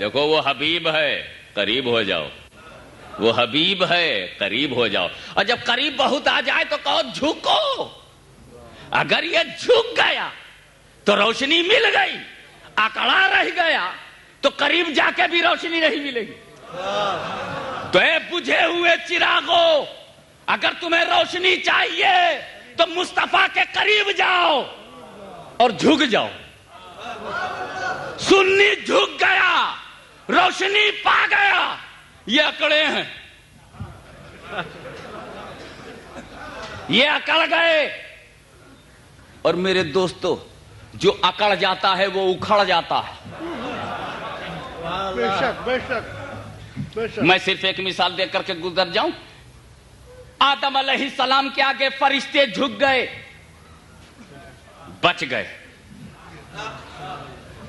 دیکھو وہ حبیب ہے, قریب ہو جاؤ. وہ حبیب ہے, قریب ہو جاؤ. اور جب قریب بہت آ جائے تو کہو جھکو. اگر یہ جھک گیا تو روشنی مل گئی, اکڑا رہ گیا تو قریب جا کے بھی روشنی نہیں ملے گی. تو اے بجھے ہوئے چراغو, اگر تمہیں روشنی چاہیے تو مصطفیٰ کے قریب جاؤ اور جھک جاؤ. سنی جھک گیا, روشنی پا گیا, یہ اکڑے ہیں, یہ اکڑ گئے. اور میرے دوستو, جو اکڑ جاتا ہے وہ اکھڑ جاتا ہے. بے شک, بے شک, بے شک. میں صرف ایک مثال دے کر کے گزر جاؤں. آدم علیہ السلام کے آگے فرشتے جھک گئے, بچ گئے.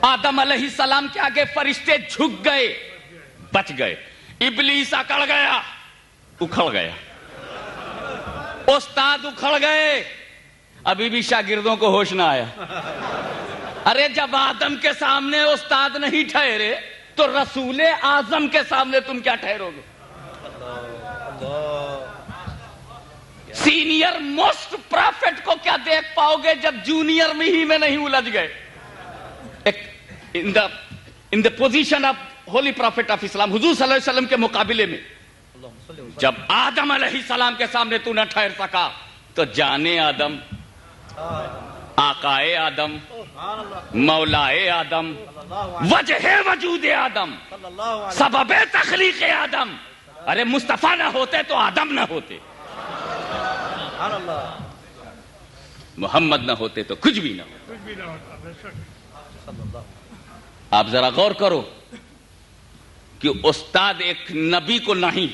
آدم علیہ السلام کے آگے فرشتے جھک گئے, بچ گئے. ابلیس اکڑ گیا, اکھڑ گیا. استاد اکھڑ گئے, ابھی بھی شاگردوں کو ہوش نہ آیا. ارے جب آدم کے سامنے استاد نہیں ٹھہرے تو رسول اعظم کے سامنے تم کیا ٹھہرو گے؟ سینئر موسٹ پرافٹ کو کیا دیکھ پاؤ گے جب جونیئر میں ہی میں نہیں الجھ گئے؟ In the position of holy prophet of Islam, حضور صلی اللہ علیہ وسلم کے مقابلے میں جب آدم علیہ السلام کے سامنے تو نہ ٹھہر سکا تو جانے آدم, آقائے آدم, مولائے آدم, وجہ وجود آدم, سبب تخلیق آدم. ارے مصطفیٰ نہ ہوتے تو آدم نہ ہوتے, محمد نہ ہوتے تو کچھ بھی نہ ہوتا. آپ ذرا غور کرو کہ استاد ایک نبی کو نہیں,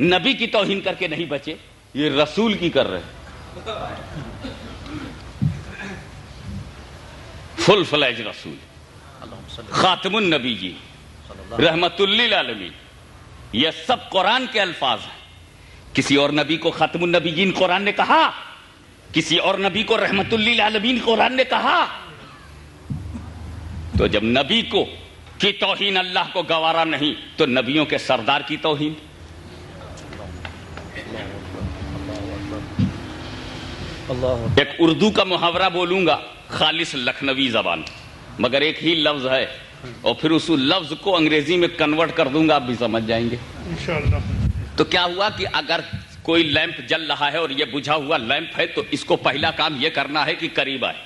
نبی کی توہین کر کے نہیں بچے, یہ رسول کی کر رہے. فل فلیج رسول, خاتم النبی جی, رحمت للعالمین. یہ سب قرآن کے الفاظ ہیں. کسی اور نبی کو خاتم النبیین قرآن نے کہا, کسی اور نبی کو رحمت للعالمین قرآن نے کہا. تو جب نبی کو کی توہین اللہ کو گوارا نہیں تو نبیوں کے سردار کی توہین. ایک اردو کا محاورہ بولوں گا, خالص لکھنوی زبان, مگر ایک ہی لفظ ہے اور پھر اس لفظ کو انگریزی میں کنورٹ کر دوں گا, آپ بھی سمجھ جائیں گے انشاءاللہ. تو کیا ہوا کہ اگر کوئی لیمپ جل رہا ہے اور یہ بجھا ہوا لیمپ ہے تو اس کو پہلا کام یہ کرنا ہے کہ قریب آئے,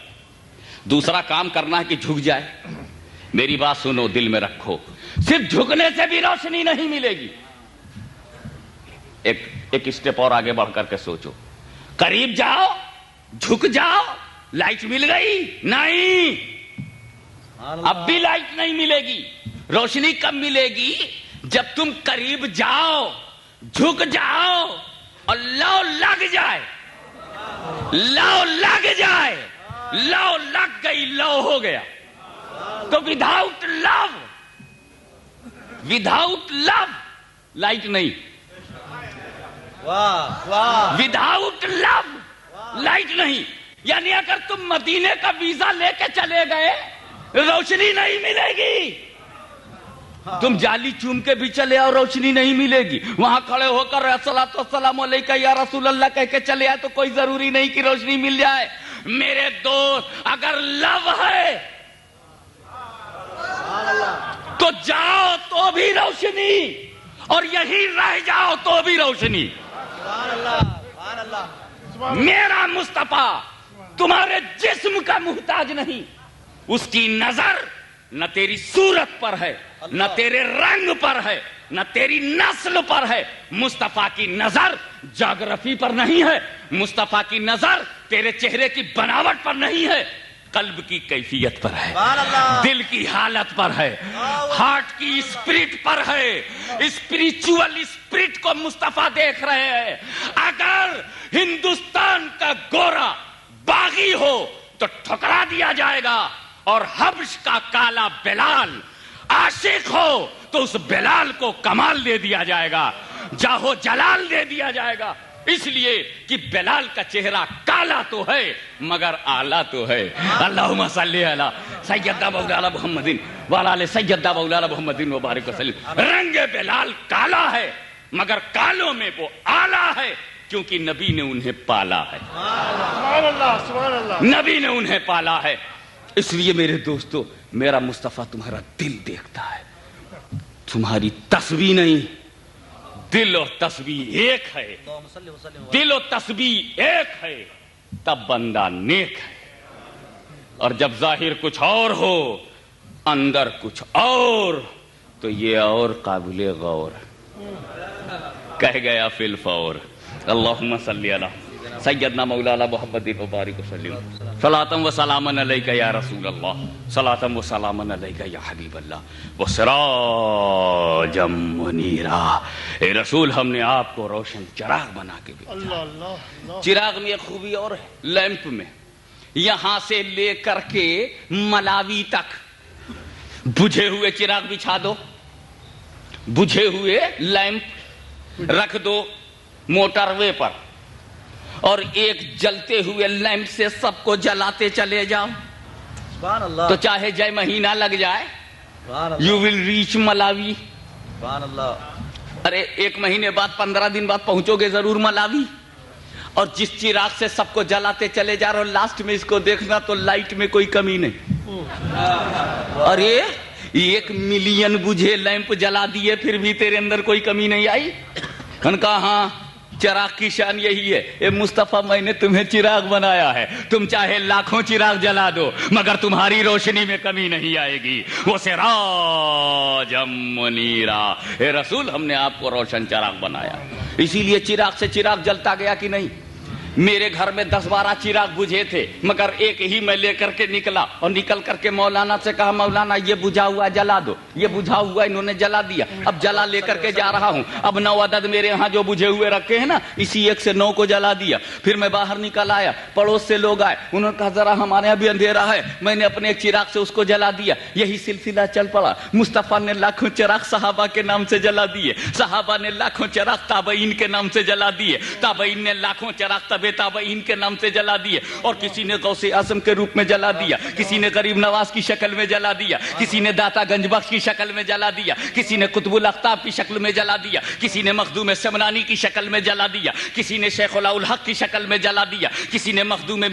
دوسرا کام کرنا ہے کہ جھک جائے. میری بات سنو, دل میں رکھو, صرف جھکنے سے بھی روشنی نہیں ملے گی. ایک اسٹیپ اور آگے بڑھ کر کے سوچو. قریب جاؤ, جھک جاؤ, لائٹ مل گئی نہیں, اب بھی لائٹ نہیں ملے گی. روشنی کب ملے گی؟ جب تم قریب جاؤ, جھک جاؤ اور لو لگ جائے. لو لگ جائے, لو لگ گئی, لو ہو گیا. تو وداؤٹ لو لائٹ نہیں. وداؤٹ لو لائٹ نہیں. یعنی اگر تم مدینے کا ویزا لے کے چلے گئے روشنی نہیں ملے گی. تم جالی چوم کے بھی چلے آؤ روشنی نہیں ملے گی. وہاں کھڑے ہو کر الصلاۃ والسلام علیکہ یا رسول اللہ کہہ کے چلے آئے تو کوئی ضروری نہیں کہ روشنی مل جائے. میرے دوست اگر لو ہے تو جاؤ تو بھی روشنی, اور یہی رہ جاؤ تو بھی روشنی. میرا مصطفیٰ تمہارے جسم کا محتاج نہیں, اس کی نظر نہ تیری صورت پر ہے, نہ تیرے رنگ پر ہے, نہ تیری نسل پر ہے. مصطفیٰ کی نظر جغرافی پر نہیں ہے, مصطفیٰ کی نظر تیرے چہرے کی بناوٹ پر نہیں ہے, قلب کی کیفیت پر ہے, دل کی حالت پر ہے, ہارٹ کی اسپرٹ پر ہے. اسپریچول اسپرٹ کو مصطفیٰ دیکھ رہے ہیں. اگر ہندوستان کا گورا باغی ہو تو ٹھکرا دیا جائے گا, اور حبش کا کالا بلال عاشق ہو تو اس بلال کو کمال دے دیا جائے گا, جاہو جلال دے دیا جائے گا. اس لیے کہ بلال کا چہرہ کالا تو ہے مگر آلہ تو ہے. اللہم صلی علی سیدنا مولانا محمد وعلی آل سیدنا مولانا محمد وبارک وسلم. رنگ بلال کالا ہے مگر کالوں میں وہ آلہ ہے, کیونکہ نبی نے انہیں پالا ہے. سبحان اللہ, سبحان اللہ. نبی نے انہیں پالا ہے. اس لیے میرے دوستو, میرا مصطفیٰ تمہارا دل دیکھتا ہے, تمہاری تسبیح نہیں. دل اور تسبیح ایک ہے, دل و تسبیح ایک ہے, تب بندہ نیک ہے. اور جب ظاہر کچھ اور ہو اندر کچھ اور, تو یہ اور قابل غور. کہہ گیا فی الفور. اللہم صلی علی سیدنا مولانا محمد مبارک وسلم. صلاۃ و سلام علیکہ یا رسول اللہ, صلاۃ و سلام علیکہ یا حبیب اللہ, وسراجا منیرا. اے رسول, ہم نے آپ کو روشن چراغ بنا کے بھیجا. اللہ اللہ. چراغ میں ایک خوبی اور ہے, لیمپ میں یہاں سے لے کر کے ملاوی تک بجھے ہوئے چراغ بچھا دو, بجھے ہوئے لیمپ رکھ دو موٹر وے پر, اور ایک جلتے ہوئے لیمپ سے سب کو جلاتے چلے جاؤ. سبحان اللہ. تو چاہے جائے مہینہ لگ جائے, سبحان اللہ. یو ول ریچ ملاوی. سبحان اللہ. ارے 1 مہینے بعد 15 دن بعد پہنچو گے ضرور ملاوی. اور جس چراغ سے سب کو جلاتے چلے جا رہے ہو, لاسٹ میں اس کو دیکھنا تو لائٹ میں کوئی کمی نہیں. ارے 1 ملین بجھے لیمپ جلا دیے پھر بھی تیرے اندر کوئی کمی نہیں آئی. ان کا ہاں چراغ کی شان یہی ہے, اے مصطفیٰ میں نے تمہیں چراغ بنایا ہے, تم چاہے لاکھوں چراغ جلا دو مگر تمہاری روشنی میں کمی نہیں آئے گی. وہ سراجا منیرا. اے رسول, ہم نے آپ کو روشن چراغ بنایا. اسی لیے چراغ سے چراغ جلتا گیا کہ نہیں. میرے گھر میں 10-12 چراغ بجھے تھے مگر ایک ہی میں لے کر کے نکلا, اور نکل کر کے مولانا سے کہا, مولانا یہ بجھا ہوا جلا دو. یہ بجھا ہوا انہوں نے جلا دیا, اب جلا لے کر کے جا رہا ہوں. اب 9 عدد میرے ہاں جو بجھے ہوئے رکھے ہیں نا, اسی ایک سے 9 کو جلا دیا. پھر میں باہر نکل آیا, پڑوس سے لوگ آئے, انہوں نے کہا ذرا ہمارے یہاں بھی اندھیرا ہے. میں نے اپنے ایک چراغ سے اس کو جلا دیا. یہی سلسلہ چل پڑا. مصطفیٰ نے لاکھوں چراغ صحابہ کے نام سے جلا دیے, صحابہ نے لاکھوں چراغ تابعین کے نام سے جلا دیے, تابعین نے لاکھوں چراغ تابعین کے نام سے جلا دیے. اور کسی نے غوث اعظم کے روپ میں جلا دیا, کسی نے غریب نواز کی شکل میں جلا دیا, کسی نے داتا گنج بخش کی شکل میں جلا دیا, کسی نے قطب الاقطاب کی شکل میں جلا دیا, کسی نے مخدوم سمنانی کی شکل میں جلا دیا, کسی نے شیخ الحق کی شکل میں جلا دیا, کسی نے مخدوم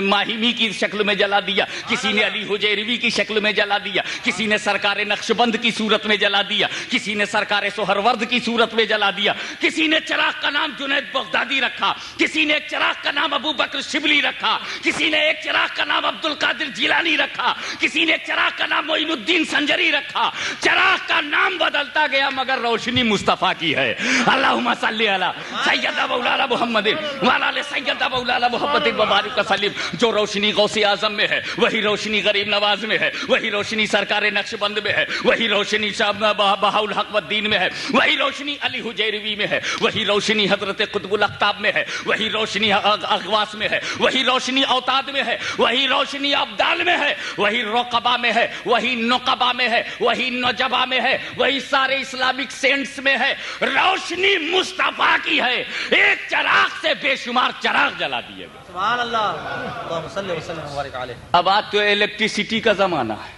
ماہمی کی شکل میں جلا دیا, کسی نے علی حجیروی کی شکل میں جلا دیا, کسی نے سرکار نقشبند کی صورت میں جلا دیا, کسی نے سرکار سہرورد کی صورت میں جلا دیا, کسی نے چراغ کا نام جنید بغدادی رکھا, کسی نے ایک چراغ کا نام ابو بکر شبلی رکھا, کسی نے ایک چراغ کا نام عبد القادر جیلانی رکھا, کسی نے ایک چراغ کا نام معین الدین سنجری رکھا. چراغ کا نام بدلتا گیا مگر روشنی مصطفیٰ کی ہے. اللہم صلی علی سیدنا مولانا محمد وعلی آل سیدنا مولانا محمد مبارک وسلم. جو روشنی غوث اعظم میں ہے وہی روشنی غریب نواز میں ہے, وہی روشنی سرکار نقشبند میں ہے, وہی روشنی بہاء الحق والدین میں ہے, وہی روشنی علی حجیروی میں ہے, وہی روشنی حضرت قطب الاقطاب میں ہے, وہی روشنی اغواس میں ہے, وہی روشنی اوتاد میں ہے, وہی روشنی ابدال میں ہے, وہی رقبہ میں ہے, وہی نقبہ میں ہے, وہی نجبہ میں ہے, وہی سارے اسلامک سینٹس میں ہے. روشنی مصطفیٰ کی ہے. ایک چراغ سے بے شمار چراغ جلا دیے گئے. سبحان اللہ. اللہم صلی وسلم وبارک علیہ. اب آج تو الیکٹریسٹی کا زمانہ ہے,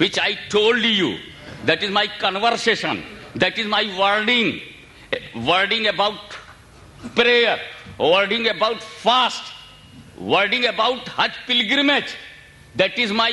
which I told you, that is my conversation, that is my wording about prayer, wording about fast, wording about hajj pilgrimage, that is my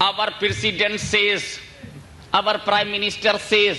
Our president says, our prime minister says,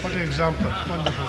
What an example. Wonderful.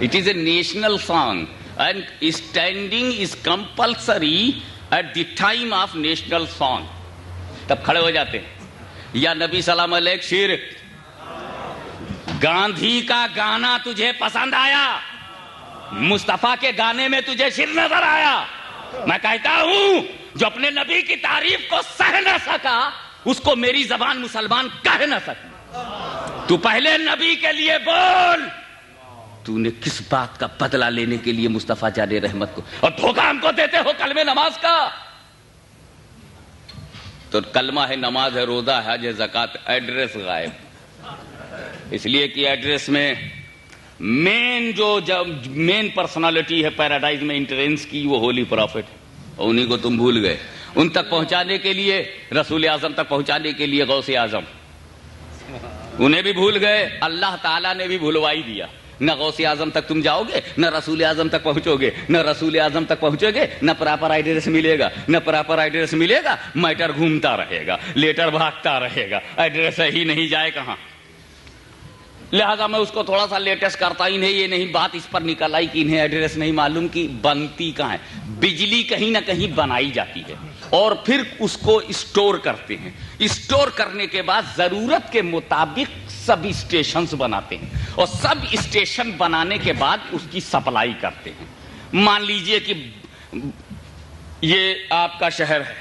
It is a national song and standing is compulsory at the time of national song. تب کھڑے ہو جاتے ہیں. یا نبی سلام علیہ شیر, گاندھی کا گانا تجھے پسند آیا, مصطفیٰ کے گانے میں تجھے شر نظر آیا. میں کہتا ہوں جو اپنے نبی کی تعریف کو سہ نہ سکا اس کو میری زبان مسلمان کہہ نہ سکی. تو پہلے نبی کے لیے بول, تو نے کس بات کا بدلہ لینے کے لیے مصطفیٰ جان رحمت کو, اور دھوکہ ہم کو دیتے ہو کلمہ نماز کا. تو کلمہ ہے, نماز ہے, روزہ ہے, حج ہے, زکات, ایڈریس غائب. اس لیے کہ ایڈریس میں مین پرسنالٹی ہے پیراڈائز میں انٹرنس کی, وہ ہولی پرافٹ, انہی کو تم بھول گئے. ان تک پہنچانے کے لیے, رسول اعظم تک پہنچانے کے لیے غوث اعظم, انہیں بھی بھول گئے, اللہ تعالیٰ نے بھی بھلوائی دیا. نہ غوث اعظم تک تم جاؤ گے, نہ رسول اعظم تک پہنچو گے, نہ رسول اعظم تک پہنچو گے, نہ پراپر ایڈریس ملے گا, نہ پراپر ایڈریس ملے گا, میٹر گھومتا رہے گا, لیٹر بھاگتا رہے گا, ایڈریس ہی نہیں جائے کہاں. لہذا میں اس کو تھوڑا سا لیٹسٹ کرتا ہی نہیں. یہ نہیں بات اس پر نکل آئی کہ انہیں ایڈریس نہیں معلوم کہ بنتی کہاں ہے. بجلی کہیں نہ کہیں بنائی جاتی ہے اور پھر اس کو اسٹور کرتے ہیں. اسٹور کرنے کے بعد ضرورت کے مطابق سب اسٹیشنز بناتے ہیں, اور سب اسٹیشن بنانے کے بعد اس کی سپلائی کرتے ہیں. مان لیجئے کہ یہ آپ کا شہر ہے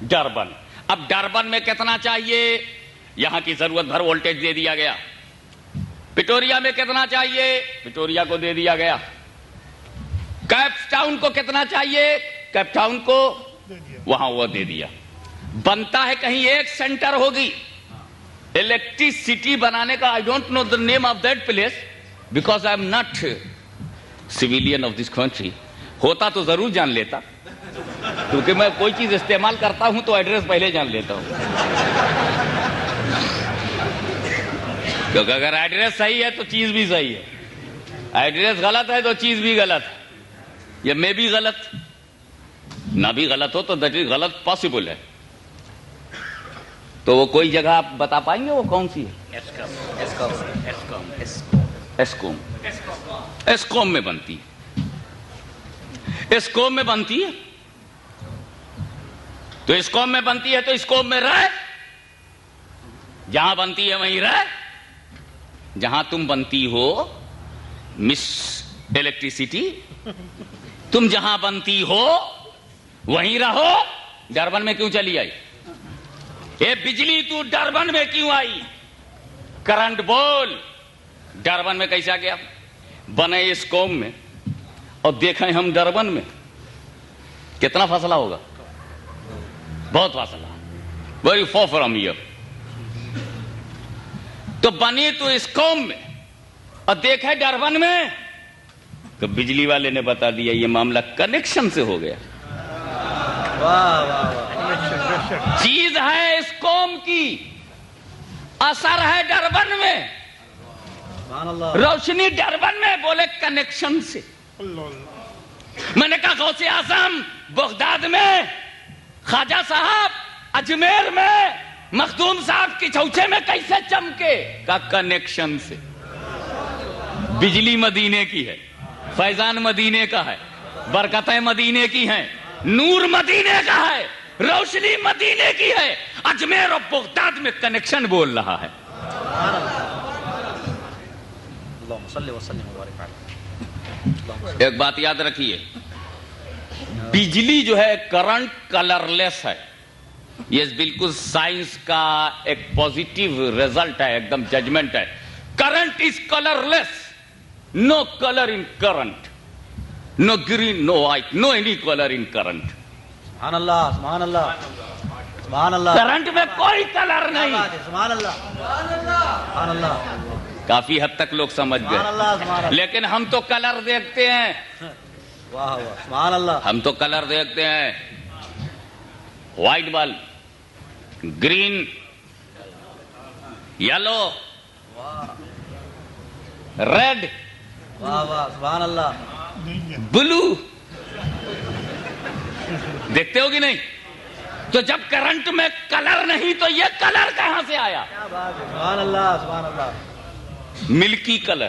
ڈربن. اب ڈربن میں کتنا چاہیے, یہاں کی ضرورت بھر وولٹیج دے دیا گیا. پٹوریا میں کتنا چاہیے, پٹوریا کو دے دیا گیا. کیپ ٹاؤن کو کتنا چاہیے, کیپ ٹاؤن کو وہاں وہ دے دیا. بنتا ہے کہیں ایک سینٹر ہوگی الیکٹریسٹی بنانے کا. I don't know the name of that place because I am not civilian of this country. ہوتا تو ضرور جان لیتا, کیونکہ میں کوئی چیز استعمال کرتا ہوں تو ایڈریس پہلے جان لیتا ہوں. کیونکہ اگر ایڈریس صحیح ہے تو چیز بھی صحیح ہے, ایڈریس غلط ہے تو چیز بھی غلط ہے, یا میں بھی غلط, نہ بھی غلط ہو تو دیٹ از غلط پاسبل ہے. تو وہ کوئی جگہ آپ بتا پائیں گے وہ کون سی ہے؟ ایسکوم میں بنتی ہے. ایسکوم میں بنتی ہے تو ایسکوم میں بنتی ہے تو ایسکوم میں رہ, جہاں بنتی ہے وہیں رہ. جہاں تم بنتی ہو مس الیکٹریسٹی, تم جہاں بنتی ہو وہیں رہو. ڈربن میں کیوں چلی آئی اے بجلی, تو ڈربن میں کیوں آئی؟ کرنٹ بول. ڈربن میں کیسا گیا؟ بنے اس قوم میں اور دیکھیں ہم ڈربن میں, کتنا فاصلہ ہوگا؟ بہت فاصلہ, ویری فار فرام ہیئر. تو بنی تو اس قوم میں اور دیکھے ڈربن میں, تو بجلی والے نے بتا دیا یہ معاملہ کنیکشن سے ہو گیا. چیز ہے اس قوم کی, اثر ہے ڈربن میں, روشنی ڈربن میں, بولے کنیکشن سے. میں نے کہا غوث اعظم بغداد میں, خواجہ صاحب اجمیر میں, مخدوم صاحب کی چوچے میں کیسے چمکے؟ کا کنیکشن سے. بجلی مدینے کی ہے, فیضان مدینے کا ہے, برکتیں مدینے کی ہیں, نور مدینے کا ہے, روشنی مدینے کی ہے. اجمیر اور بغداد میں کنیکشن بول رہا ہے. ایک بات یاد رکھیے, بجلی جو ہے کرنٹ کلر لیس ہے. یہ بالکل سائنس کا ایک پوزیٹیو ریزلٹ ہے, ایک دم ججمنٹ ہے. Current is colourless, no colour in current, no green, no white, no any colour in current. سبحان اللہ, سبحان اللہ, سبحان اللہ. کرنٹ میں کوئی کلر نہیں. سبحان اللہ, سبحان اللہ. کافی حد تک لوگ سمجھ گئے, لیکن ہم تو کلر دیکھتے ہیں. واہ واہ, سبحان اللہ. ہم تو کلر دیکھتے ہیں, white bulb, green, yellow, red, واہ واہ, سبحان اللہ. بلو دیکھتے ہو کہ نہیں؟ تو جب کرنٹ میں کلر نہیں تو یہ کلر کہاں سے آیا؟ سبحان اللہ, سبحان اللہ. ملکی کلر,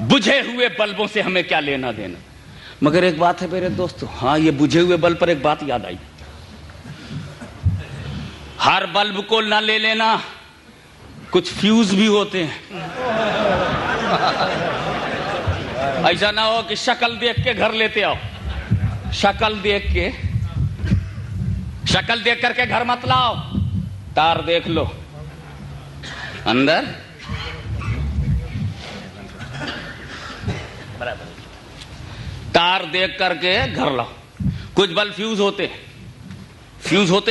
بجھے ہوئے بلبوں سے ہمیں کیا لینا دینا. مگر ایک بات ہے میرے دوستو, ہاں یہ بجھے ہوئے بلب پر ایک بات یاد آئی, ہر بلب کو نہ لے لینا, کچھ فیوز بھی ہوتے ہیں. ایسا نہ ہو کہ شکل دیکھ کے گھر لیتے آؤ, شکل دیکھ کر کے گھر مت لاؤ, تار دیکھ لو اندر تار دیکھ کر کے گھر لاؤ. کچھ بلب فیوز ہوتے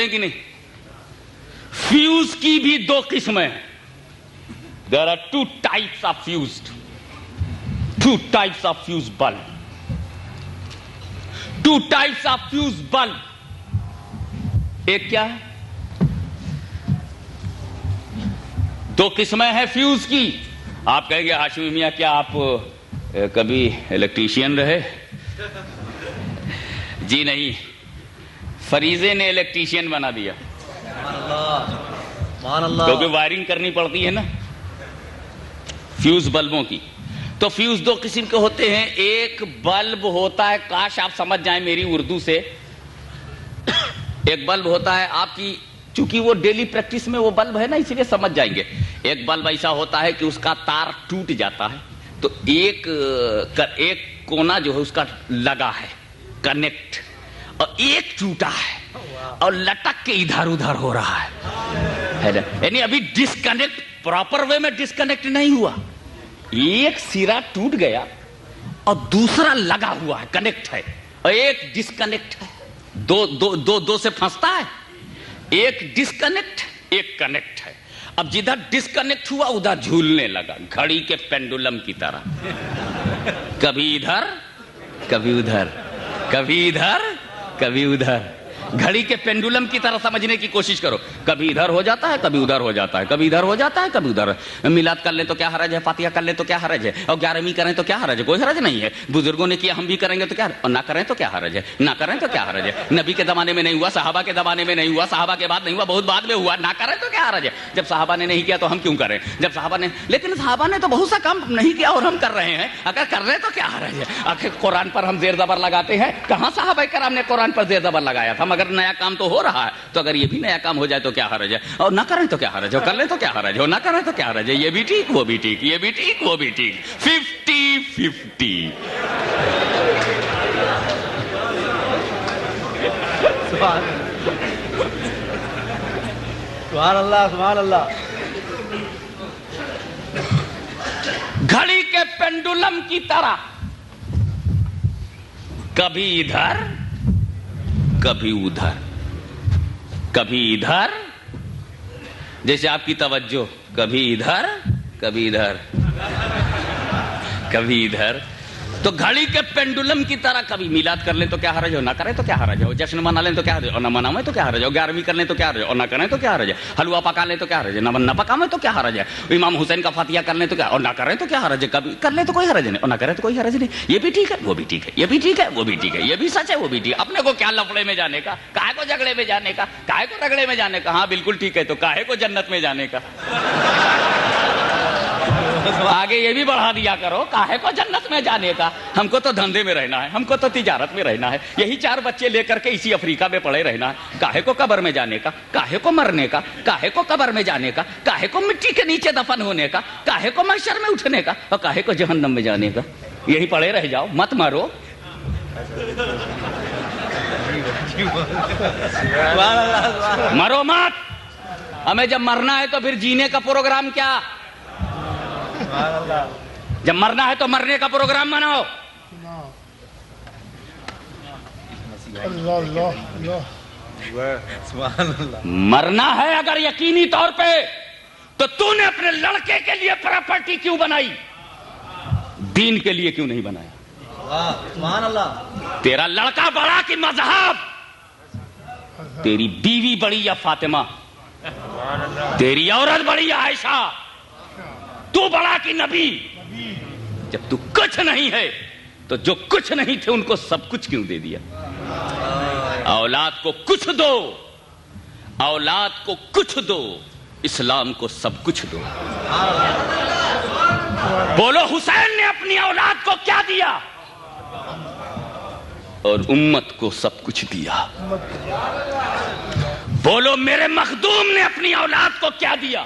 ہیں کہ نہیں؟ فیوز کی بھی دو قسمیں ہیں. There are two types of fused. Two types of fuse bulb. Two types of fuse bulb. ایک کیا ہے؟ دو قسمیں ہیں فیوز کی. آپ کہیں گے ہاشمی میاں کیا آپ کبھی الیکٹریشین رہے؟ جی نہیں, فریضے نے الیکٹریشین بنا دیا. کیونکہ وائرنگ کرنی پڑتی ہے نا فیوز بلبوں کی. تو فیوز دو قسم کے ہوتے ہیں. ایک بلب ہوتا ہے, کاش آپ سمجھ جائیں میری اردو سے, ایک بلب ہوتا ہے آپ کی, چونکہ وہ ڈیلی پریکٹس میں وہ بلب ہے نا اس لیے سمجھ جائیں گے. ایک بلب ایسا ہوتا ہے کہ اس کا تار ٹوٹ جاتا ہے تو ایک کونا جو ہے اس کا لگا ہے کنیکٹ, اور ایک ٹوٹا ہے اور لٹک کے ادھر ادھر ہو رہا ہے. یعنی ابھی ڈسکنیکٹ پراپر وے میں ڈسکنیکٹ نہیں ہوا, ایک سرا ٹوٹ گیا اور دوسرا لگا ہوا ہے, کنیکٹ ہے, اور ایک ڈسکنیکٹ ہے. دو سے پھنستا ہے, ایک ڈسکنیکٹ ایک کنیکٹ ہے. اب جدھر ڈسکنیکٹ ہوا ادھر جھولنے لگا, گھڑی کے پینڈولم کی طرح, کبھی ادھر کبھی ادھر, کبھی ادھر کبھی ادھر. گھڑی کے پینڈولم کی طرح سمجھنے کی کوشش کرو, کبھی ادھر ہو جاتا ہے کبھی ادھر ہو جاتا ہے, کبھی ادھر ہو جاتا ہے کبھی ادھر. میلاد کر لیں تو کیا حرج ہے, فاتحہ کر لیں تو کیا حرج ہے, اور 11ویں کریں تو کیا حرج ہے, کوئی حرج نہیں ہے. بزرگوں نے کیا ہم بھی کریں گے تو کیا, اور نہ کریں تو کیا حرج ہے, نہ کریں تو کیا حرج ہے. نبی کے زمانے میں نہیں ہوا, صحابہ کے زمانے میں نہیں ہوا, صحابہ کے بعد نہیں ہوا, بہت بعد میں ہوا, نہ کریں تو کیا حرج ہے. جب صحابہ نے نہیں کیا تو ہم کیوں کریں, جب صحابہ نے, لیکن صحابہ نے تو بہت سا کام نہیں کیا اور ہم کر رہے ہیں, اگر کر رہے تو کیا حرج ہے. آخر قرآن پر ہم زیر زبر لگاتے ہیں, کہاں صحابہ کرام نے قرآن پر زیر زبر لگایا تھا, مگر نیا کام تو ہو رہا ہے, تو اگر یہ بھی نیا کام ہو جائے تو کیا حرج ہے, اور نہ کریں تو کیا حرج ہے, کر لیں تو کیا حرج ہے, نہ کریں تو کیا حرج ہے. یہ بھی ٹھیک وہ بھی ٹھیک, یہ بھی ٹھیک وہ بھی ٹھیک, 50-50. سبحان اللہ سبحان اللہ. گھڑی کے پینڈولم کی طرح کبھی ادھر کبھی ادھر, کبھی ادھر, جیسے آپ کی توجہ, کبھی ادھر کبھی ادھر کبھی ادھر. تو گھڑی کے پینڈولم کی طرح کبھی میلاد کر لیں تو کیا حرج ہو, نہ کریں تو کیا حرج ہو. جشن منا لیں تو کیا حرج ہے, اور نہ مناویں تو کیا حرج ہے. 11ویں کر لیں تو کیا حرج ہے, اور نہ کریں تو کیا حرج ہے. حلوہ پکا لیں تو کیا حرج ہے, نہ پکاویں تو کیا حرج ہے. امام حسین کا فاتحہ کر لیں تو کیا, اور نہ کریں تو کیا حرج ہے. کبھی کر لیں تو کوئی حرج نہیں, اور نہ کریں تو کوئی حرج نہیں. یہ بھی ٹھیک ہے وہ بھی ٹھیک ہے, یہ بھی ٹھیک ہے وہ بھی ٹھیک ہے, یہ بھی سچ ہے وہ بھی ٹھیک ہے. اپنے کو کیا لفڑے میں جانے کا, کاہے کو جھگڑے میں جانے کا, کاہے کو رگڑے میں جانے کا. ہاں بالکل ٹھیک ہے, تو کاہے کو جنت میں جانے کا. آگے یہ بھی بڑھا دیا کرو, کاہے کو جنت میں جانے کا. ہم کو تو دھندے میں رہنا ہے, ہم کو تو تجارت میں رہنا ہے, یہی 4 بچے لے کر کے اسی افریقہ میں پڑے رہنا ہے. کاہے کو قبر میں جانے کا, کاہے کو مرنے کا, کاہے کو قبر میں جانے کا, کاہے کو مٹی کے نیچے دفن ہونے کا, کاہے کو محشر میں اٹھنے کا, اور کاہے کو جہنم میں جانے کا. یہی پڑے رہ جاؤ, مت مرو. مرو مت. ہمیں جب مرنا ہے تو پھر جینے کا پروگرام کیا, جب مرنا ہے تو مرنے کا پروگرام بناؤ. مرنا ہے اگر یقینی طور پہ, تو نے اپنے لڑکے کے لیے پراپرٹی کیوں بنائی, دین کے لیے کیوں نہیں بنایا. سبحان اللہ. تیرا لڑکا بڑا کہ مذہب, تیری بیوی بڑی یا فاطمہ, تیری عورت بڑی یا عائشہ, تو بڑا کہ نبی. جب تو کچھ نہیں ہے تو جو کچھ نہیں تھے ان کو سب کچھ کیوں دے دیا. اولاد کو کچھ دو, اولاد کو کچھ دو, اسلام کو سب کچھ دو. بولو حسین نے اپنی اولاد کو کیا دیا؟ اور امت کو سب کچھ دیا. بولو میرے مخدوم نے اپنی اولاد کو کیا دیا؟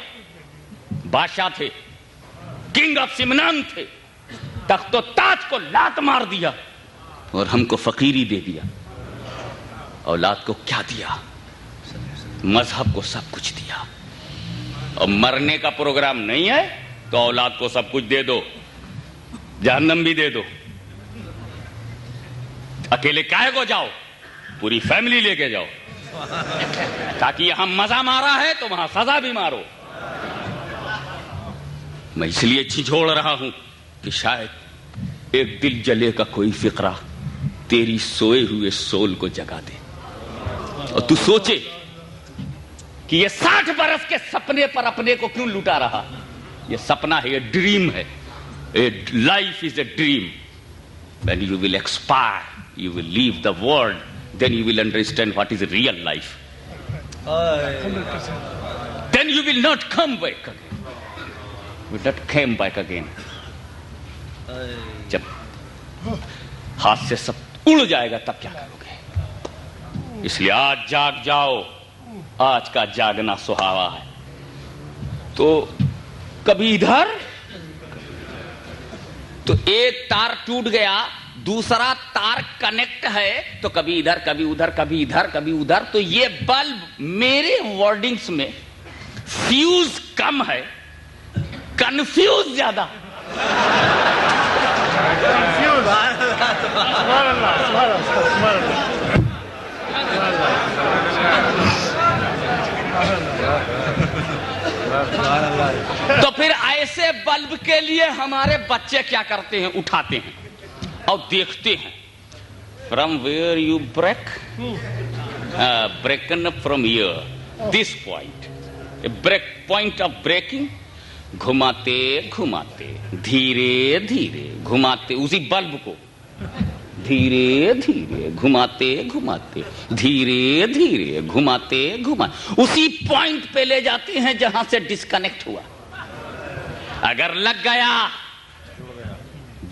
بادشاہ تھے، کنگ آف سمنان تھے، تخت و تاج کو لات مار دیا اور ہم کو فقیری دے دیا. اولاد کو کیا دیا؟ مذہب کو سب کچھ دیا. اور مرنے کا پروگرام نہیں ہے تو اولاد کو سب کچھ دے دو، جہنم بھی دے دو. اکیلے کاہے کو جاؤ؟ پوری فیملی لے کے جاؤ، تاکہ یہاں مزہ مارا ہے تو وہاں سزا بھی مارو. میں اس لیے جھنجھوڑ رہا ہوں کہ شاید ایک دل جلے کا کوئی فقرہ تیری سوئے ہوئے سول کو جگا دے اور تو سوچے کہ یہ 60 برس کے سپنے پر اپنے کو کیوں لٹا رہا. یہ سپنا ہے، یہ ڈریم ہے. Life is a dream. When you will expire, you will leave the world, then you will understand what is real life. Then you will not come back again. You will not come back again. جب ہاتھ سے سب اڑ جائے گا تب کیا کرو گے؟ اس لیے آج جاگ جاؤ. آج کا جاگنا سہاوا ہے. تو کبھی ادھر تو ایک تار ٹوٹ گیا، دوسرا تار کنیکٹ ہے تو کبھی ادھر کبھی ادھر کبھی ادھر کبھی ادھر. تو یہ بلب میرے ورڈنگز میں فیوز کم ہے، کنفیوز زیادہ. تو پھر ایسے بلب کے لیے ہمارے بچے کیا کرتے ہیں؟ اٹھاتے ہیں اور دیکھتے ہیں from where you broken up from here, this point, a break point of breaking. گھماتے گھماتے دھیرے دھیرے گھماتے اسی بلب کو، دھیرے دھیرے گھماتے گھماتے دھیرے دھیرے گھماتے گھماتے اسی پوائنٹ پہ لے جاتے ہیں جہاں سے ڈسکنیکٹ ہوا. اگر لگ گیا،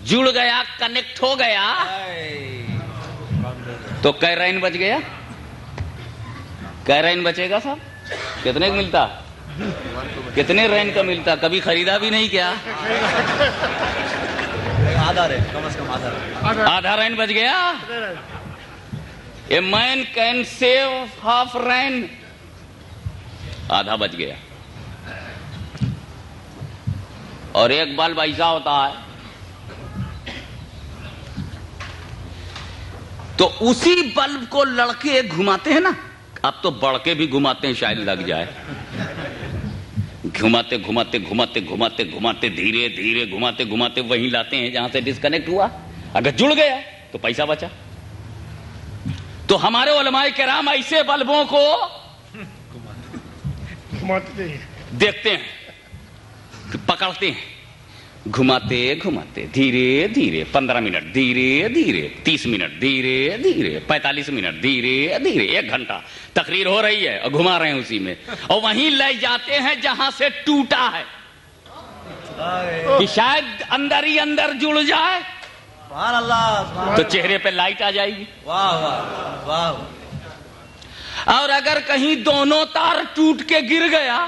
جڑ گیا، کنیکٹ ہو گیا تو کیرائن بچ گیا. کیرائن بچے گا صاحب؟ کتنے کا ملتا؟ کتنے رین کا ملتا؟ کبھی خریدا بھی نہیں کیا؟ آدھا رین، کم از کم آدھا رین بچ گیا. A man can save half rain. آدھا بچ گیا. اور ایک بلب ایسا ہوتا ہے تو اسی بلب کو لڑکے گھماتے ہیں نا. اب تو بڑھ کے بھی گھماتے ہیں شاید لگ جائے. گھماتے گھماتے گھماتے گھماتے گھماتے دھیرے دھیرے گھماتے گھماتے وہیں لاتے ہیں جہاں سے ڈسکنیکٹ ہوا. اگر جڑ گیا تو پیسہ بچا. تو ہمارے علماء کرام ایسے بلبوں کو دیکھتے ہیں، پکڑتے ہیں، گھماتے گھماتے دھیرے دھیرے 15 منٹ دھیرے دھیرے، 30 منٹ دھیرے دھیرے، 45 منٹ دھیرے دھیرے، 1 گھنٹہ تقریر ہو رہی ہے اور گھما رہے ہیں اسی میں، اور وہیں لے جاتے ہیں جہاں سے ٹوٹا ہے کہ شاید اندر ہی اندر جڑ جائے. سبحان اللہ. تو چہرے پہ لائٹ آ جائے گی. واہ واہ واہ. اور اگر کہیں دونوں تار ٹوٹ کے گر گیا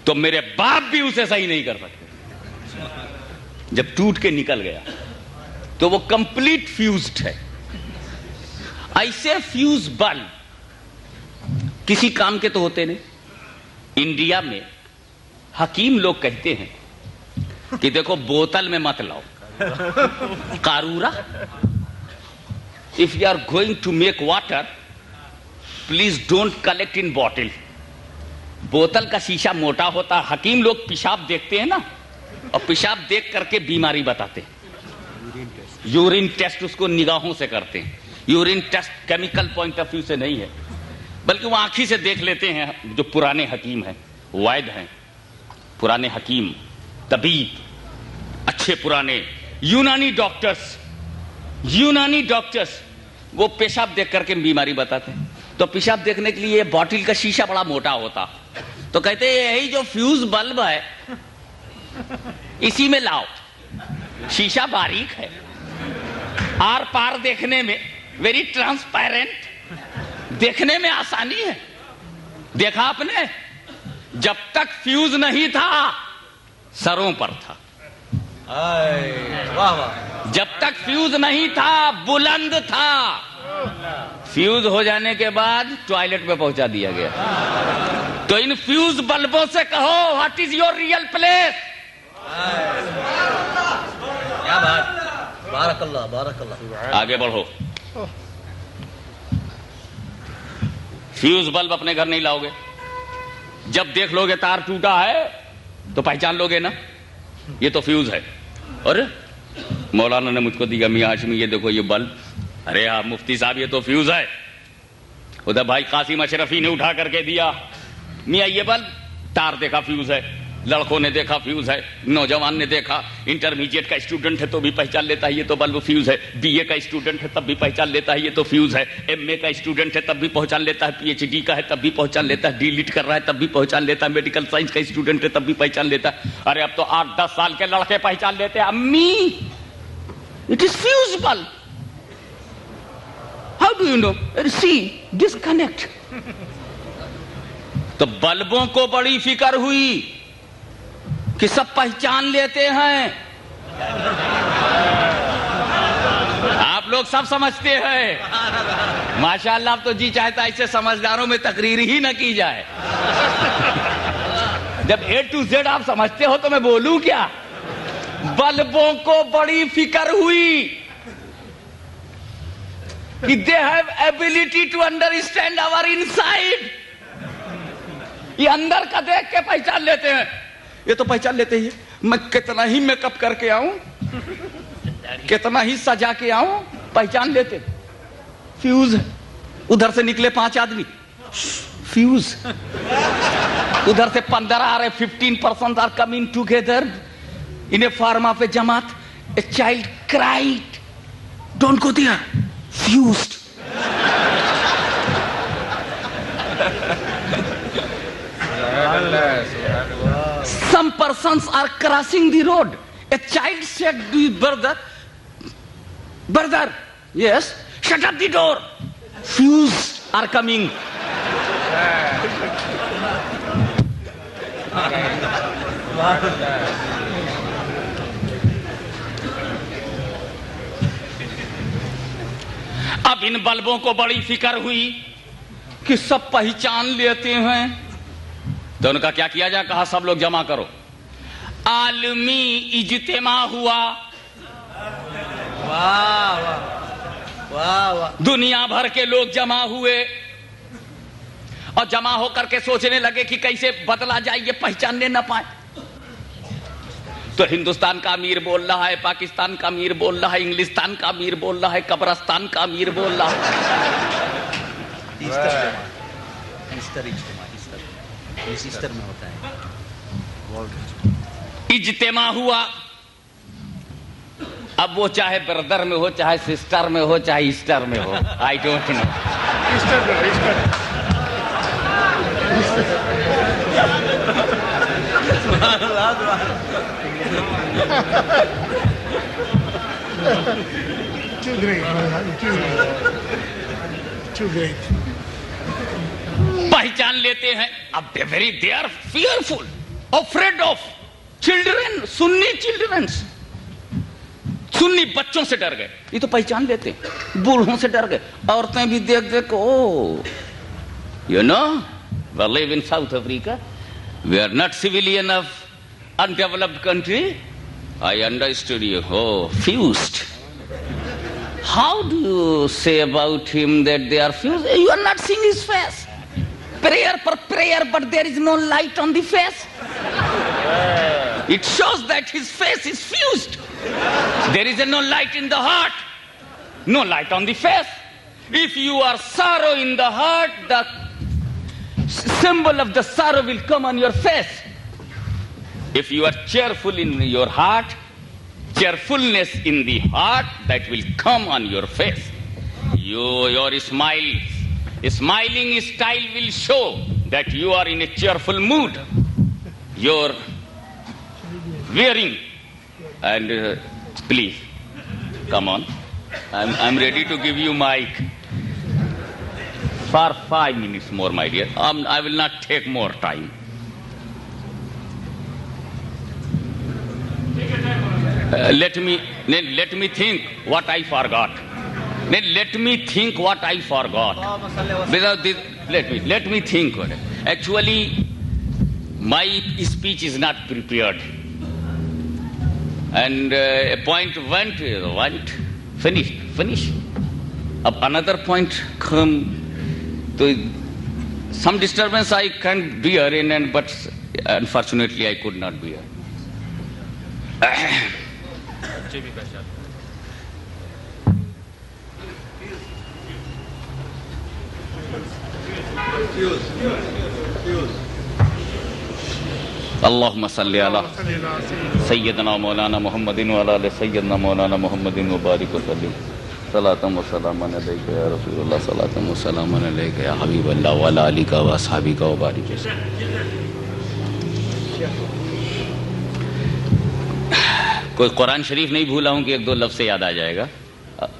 تو میرے باپ بھی اسے صحیح نہیں کر سکتے. جب ٹوٹ کے نکل گیا تو وہ کمپلیٹ فیوزڈ ہے. ایسے فیوز بلب کسی کام کے تو ہوتے نہیں. انڈیا میں حکیم لوگ کہتے ہیں کہ دیکھو بوتل میں مت لاؤ، قارورہ. if you are going to make water please don't collect in bottle. بوتل کا شیشہ موٹا ہوتا. حکیم لوگ پیشاب دیکھتے ہیں نا اور پیشاب دیکھ کر کے بیماری بتاتے ہیں. یورین ٹیسٹ اس کو نگاہوں سے کرتے ہیں. Urine test chemical point of view سے نہیں ہے بلکہ وہ آنکھی سے دیکھ لیتے ہیں. جو پرانے حکیم ہیں، وائد ہیں، پرانے حکیم، طبیب، اچھے پرانے یونانی ڈاکٹرز وہ پیشاب دیکھ کر کے بیماری بتاتے ہیں. تو پیشاب دیکھنے کے لیے باٹل کا شیشہ بڑا موٹا ہوتا. تو کہتے ہیں یہی جو فیوز بلب ہے اسی میں لاؤ. شیشہ باریک ہے, آر پار دیکھنے میں ویری ٹرانسپیرنٹ, دیکھنے میں آسانی ہے. دیکھا آپ نے, جب تک فیوز نہیں تھا سروں پر تھا. واہ واہ. جب تک فیوز نہیں تھا بلند تھا, فیوز ہو جانے کے بعد ٹوائلٹ میں پہنچا دیا گیا. تو ان فیوز بلبوں سے کہو what is your real place. کیا بات, بارک اللہ بارک اللہ. آگے بڑھو. فیوز بلب اپنے گھر نہیں لاؤ گے, جب دیکھ لو گے تار ٹوٹا ہے تو پہچان لو گے نا یہ تو فیوز ہے. اور مولانا نے مجھ کو دیا, میاں ہاشمی یہ دیکھو یہ بلب. ارے آپ مفتی صاحب یہ تو فیوز ہے. ادھر بھائی قاسم اشرفی نے اٹھا کر کے دیا, میاں یہ بلب, تار دیکھا فیوز ہے. لڑکوں نے دیکھا فیوز ہے, نوجوان نے دیکھا, انٹرمیڈیٹ کا اسٹوڈنٹ ہے تو بھی پہچان لیتا ہے یہ تو بلب فیوز ہے. بی اے کا اسٹوڈنٹ ہے تب بھی پہچان لیتا ہے یہ تو فیوز ہے. ایم اے کا اسٹوڈنٹ ہے تب بھی پہچان لیتا ہے, پی ایچ ڈی کا ہے تب بھی پہچان لیتا ہے, ڈی لٹ کر رہا ہے تب بھی پہچان لیتا ہے, میڈیکل سائنس کا اسٹوڈنٹ ہے تب بھی پہچان لیتا ہے. ارے اب تو 8-10 سال کے لڑکے پہچان لیتے ہیں, امی it is fuse bulb. How do you know? See disconnect. تو بلبوں کو بڑی فکر ہوئی کہ سب پہچان لیتے ہیں. آپ لوگ سب سمجھتے ہیں ماشاءاللہ. اب تو جی چاہتا ہے ایسے سمجھداروں میں تقریر ہی نہ کی جائے. جب A to Z آپ سمجھتے ہو تو میں بولوں کیا. بلبوں کو بڑی فکر ہوئی کہ they have ability to understand our inside. یہ اندر کا دیکھ کے پہچان لیتے ہیں. یہ تو پہچان لیتے ہی, میں کتنا ہی میک اپ کر کے آؤں, کتنا ہی سجا کے آؤں, پہچان لیتے. فیوز ہے. ادھر سے نکلے 5 آدمی, فیوز. ادھر سے 15 آ رہے, 15% are coming together in a form of a jamaat. A child cried, don't go there, fused. Some persons are crossing the road. A child said to his brother, brother, yes, shut up the door. Fuse are coming. اب ان بلبوں کو بڑی فکر ہوئی کہ سب پہچان لیتے ہیں. تو ان کا کیا کیا جائے, کہا سب لوگ جمع کرو. عالمی اجتماع ہوا. واہ واہ واہ. دنیا بھر کے لوگ جمع ہوئے اور جمع ہو کر کے سوچنے لگے کہ کیسے بدلا جائے, یہ پہچاننے نہ پائے. تو ہندوستان کا امیر بول رہا ہے, پاکستان کا امیر بول رہا ہے, انگلستان کا امیر بول رہا ہے, قبرستان کا امیر بول رہا ہے. ایسٹر میں ہوتا ہے. اجتماع ہوا. اب وہ چاہے بردر میں ہو, چاہے سسٹر میں ہو, چاہے ایسٹر میں ہو, I don't know. Too great, too great. پہچان لیتے ہیں. اب they are fearful, afraid of children, سنی بچوں سے ڈر گئے. یہ تو پہچان لیتے ہیں. بوڑھوں سے ڈر گئے. عورتیں بھی دیکھ دیکھ او you know, we live in South Africa, we are not civilian of undeveloped country. I understood you. Oh, fused. How do you say about him that they are fused? You are not seeing his face. Prayer for prayer, but there is no light on the face. It shows that his face is fused. There is no light in the heart, no light on the face. If you are sorrow in the heart, the symbol of the sorrow will come on your face. If you are cheerful in your heart, cheerfulness in the heart, that will come on your face. Your smiling style will show that you are in a cheerful mood. Your wearing and please, come on. I'm ready to give you mic for 5 minutes more, my dear. I will not take more time. Let me think what I forgot. Let me think what I forgot. Without this, let me think. Actually, my speech is not prepared. And a point went, finished. Ab another point come. So some disturbance I can't bear in, but unfortunately I could not bear. اللهم صل على سيدنا مولانا محمد وعلى آل سيدنا مولانا محمد وبارك وسلم صلاة وسلام عليك يا رسول الله صلاة وسلام عليك يا حبيب الله وعلى آلك وأصحابك وبارك وسلم. کوئی قرآن شریف نہیں بھولا ہوں کہ ایک دو لفظ سے یاد آ جائے گا.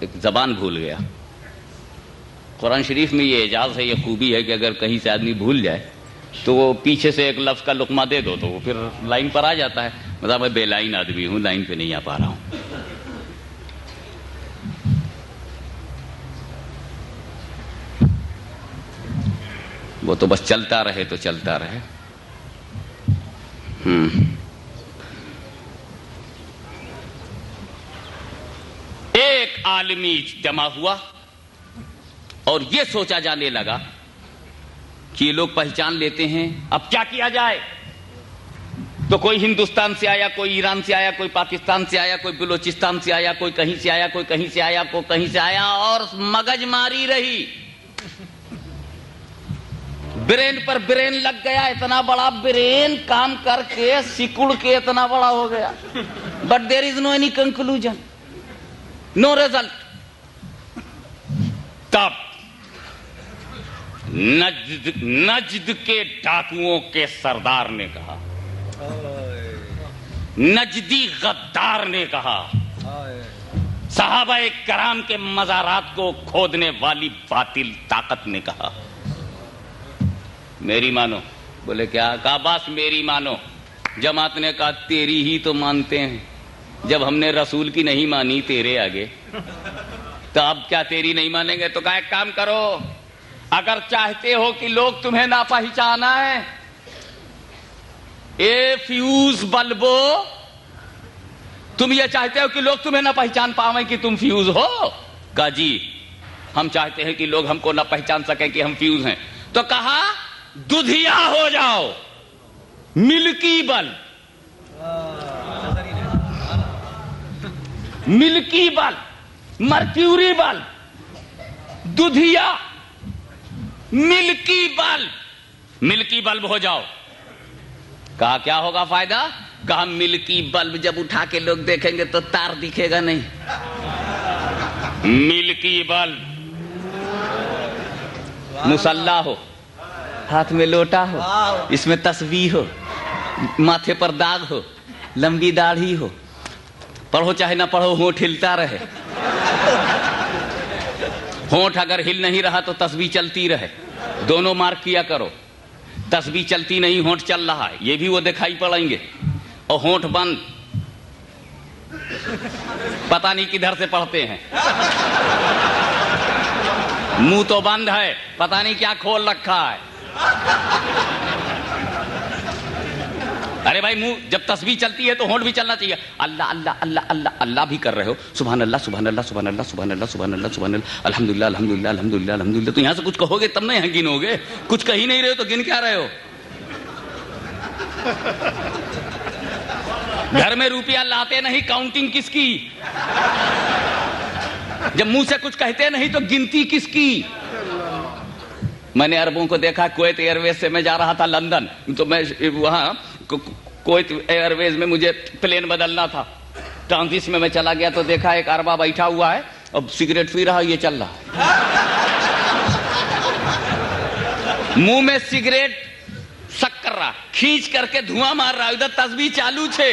ایک زبان بھول گیا. قرآن شریف میں یہ اعجاز ہے, یہ خوبی ہے کہ اگر کہیں سے آدمی بھول جائے تو وہ پیچھے سے ایک لفظ کا لقمہ دے دو تو وہ پھر لائن پر آ جاتا ہے. مطلب میں بے لائن آدمی ہوں, لائن پہ نہیں آ پا رہا ہوں. وہ تو بس چلتا رہے تو چلتا رہے. ایک عالمی اجتماع ہوا اور یہ سوچا جانے لگا کہ یہ لوگ پہچان لیتے ہیں, اب کیا کیا جائے. تو کوئی ہندوستان سے آیا, کوئی ایران سے آیا, کوئی پاکستان سے آیا, کوئی بلوچستان سے آیا, کوئی کہیں سے آیا, کوئی کہیں سے آیا, کوئی کہیں سے آیا, اور مگج ماری رہی. برین پر برین لگ گیا. اتنا بڑا برین کام کر کے سکڑ کے اتنا بڑا ہو گیا. But there is no any conclusion, no result. تب نجد کے ڈاکوؤں کے سردار نے کہا, نجدی غدار نے کہا, صحابہ کرام کے مزارات کو کھودنے والی باطل طاقت نے کہا, میری مانو. بولے کیا کہا؟ بس میری مانو. جماعت نے کہا تیری ہی تو مانتے ہیں, جب ہم نے رسول کی نہیں مانی تیرے آگے تو اب کیا تیری نہیں مانیں گے؟ تو کہا ایک کام کرو, اگر چاہتے ہو کہ لوگ تمہیں نہ پہچانا ہے, اے فیوز بلبو, تم یہ چاہتے ہو کہ لوگ تمہیں نہ پہچان پاویں کہ تم فیوز ہو؟ کہا جی ہم چاہتے ہیں کہ لوگ ہم کو نہ پہچان سکیں کہ ہم فیوز ہیں. تو کہا ددھیا ہو جاؤ, ملکی بل, ملکی بل, مرکیوری بل, ددھیا, ملکی بل, ملکی بلب ہو جاؤ. کہا کیا ہوگا فائدہ؟ کہا ملکی بلب جب اٹھا کے لوگ دیکھیں گے تو تار دکھے گا نہیں. ملکی بلب مسلح ہو, ہاتھ میں لوٹا ہو, اس میں تسبیح ہو, ماتھے پر داغ ہو, لمبی داڑھی ہو, پڑھو چاہے نہ پڑھو ہونٹ ہلتا رہے. ہونٹ اگر ہل نہیں رہا تو تسبیح چلتی رہے. دونوں مارک کیا کرو. تسبیح چلتی نہیں, ہونٹ چل رہا ہے, یہ بھی وہ دکھائی پڑیں گے. اور ہونٹ بند, پتہ نہیں کدھر سے پڑھتے ہیں. منہ تو بند ہے, پتہ نہیں کیا کھول رکھا ہے. ارے بھائی منہ جب تسبیح چلتی ہے تو ہونٹ بھی چلنا چاہیے. اللہ اللہ اللہ اللہ اللہ بھی کر رہے ہو, سبحان اللہ سبحان اللہ سبحان اللہ سبحان اللہ سبحان اللہ سبحان اللہ, الحمدللہ الحمدللہ الحمدللہ الحمدللہ. تو یہاں سے کچھ کہو گے تب نہ یہاں گنو گے. کچھ کہی نہیں رہے ہو تو گن کیا رہے ہو؟ گھر میں روپیہ لاتے نہیں, کاؤنٹنگ کس کی؟ جب منہ سے کچھ کہتے نہیں تو گنتی کس کی؟ میں نے عربوں کو دیکھا, کویت ایئر ویز سے میں جا رہا تھا لندن, تو میں وہاں کویت ایئر ویز میں مجھے پلین بدلنا تھا. ٹرانزٹ میں چلا گیا تو دیکھا ایک عربہ بیٹھا ہوا ہے, اب سگریٹ پی رہا, یہ چل رہا ہے, منہ میں سگریٹ سک کر رہا, کھینچ کر کے دھواں مار رہا, ادھر تسبیح چالو چھے.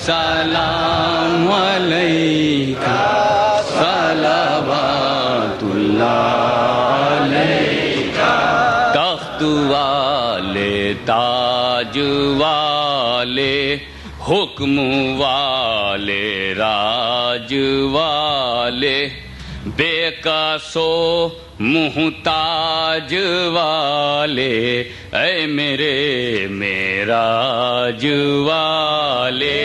سلام علیکہ صلوات اللہ علیکہ تخت والے تاج والے حکم والے راج والے بے قصو محتاج والے اے میرے معراج والے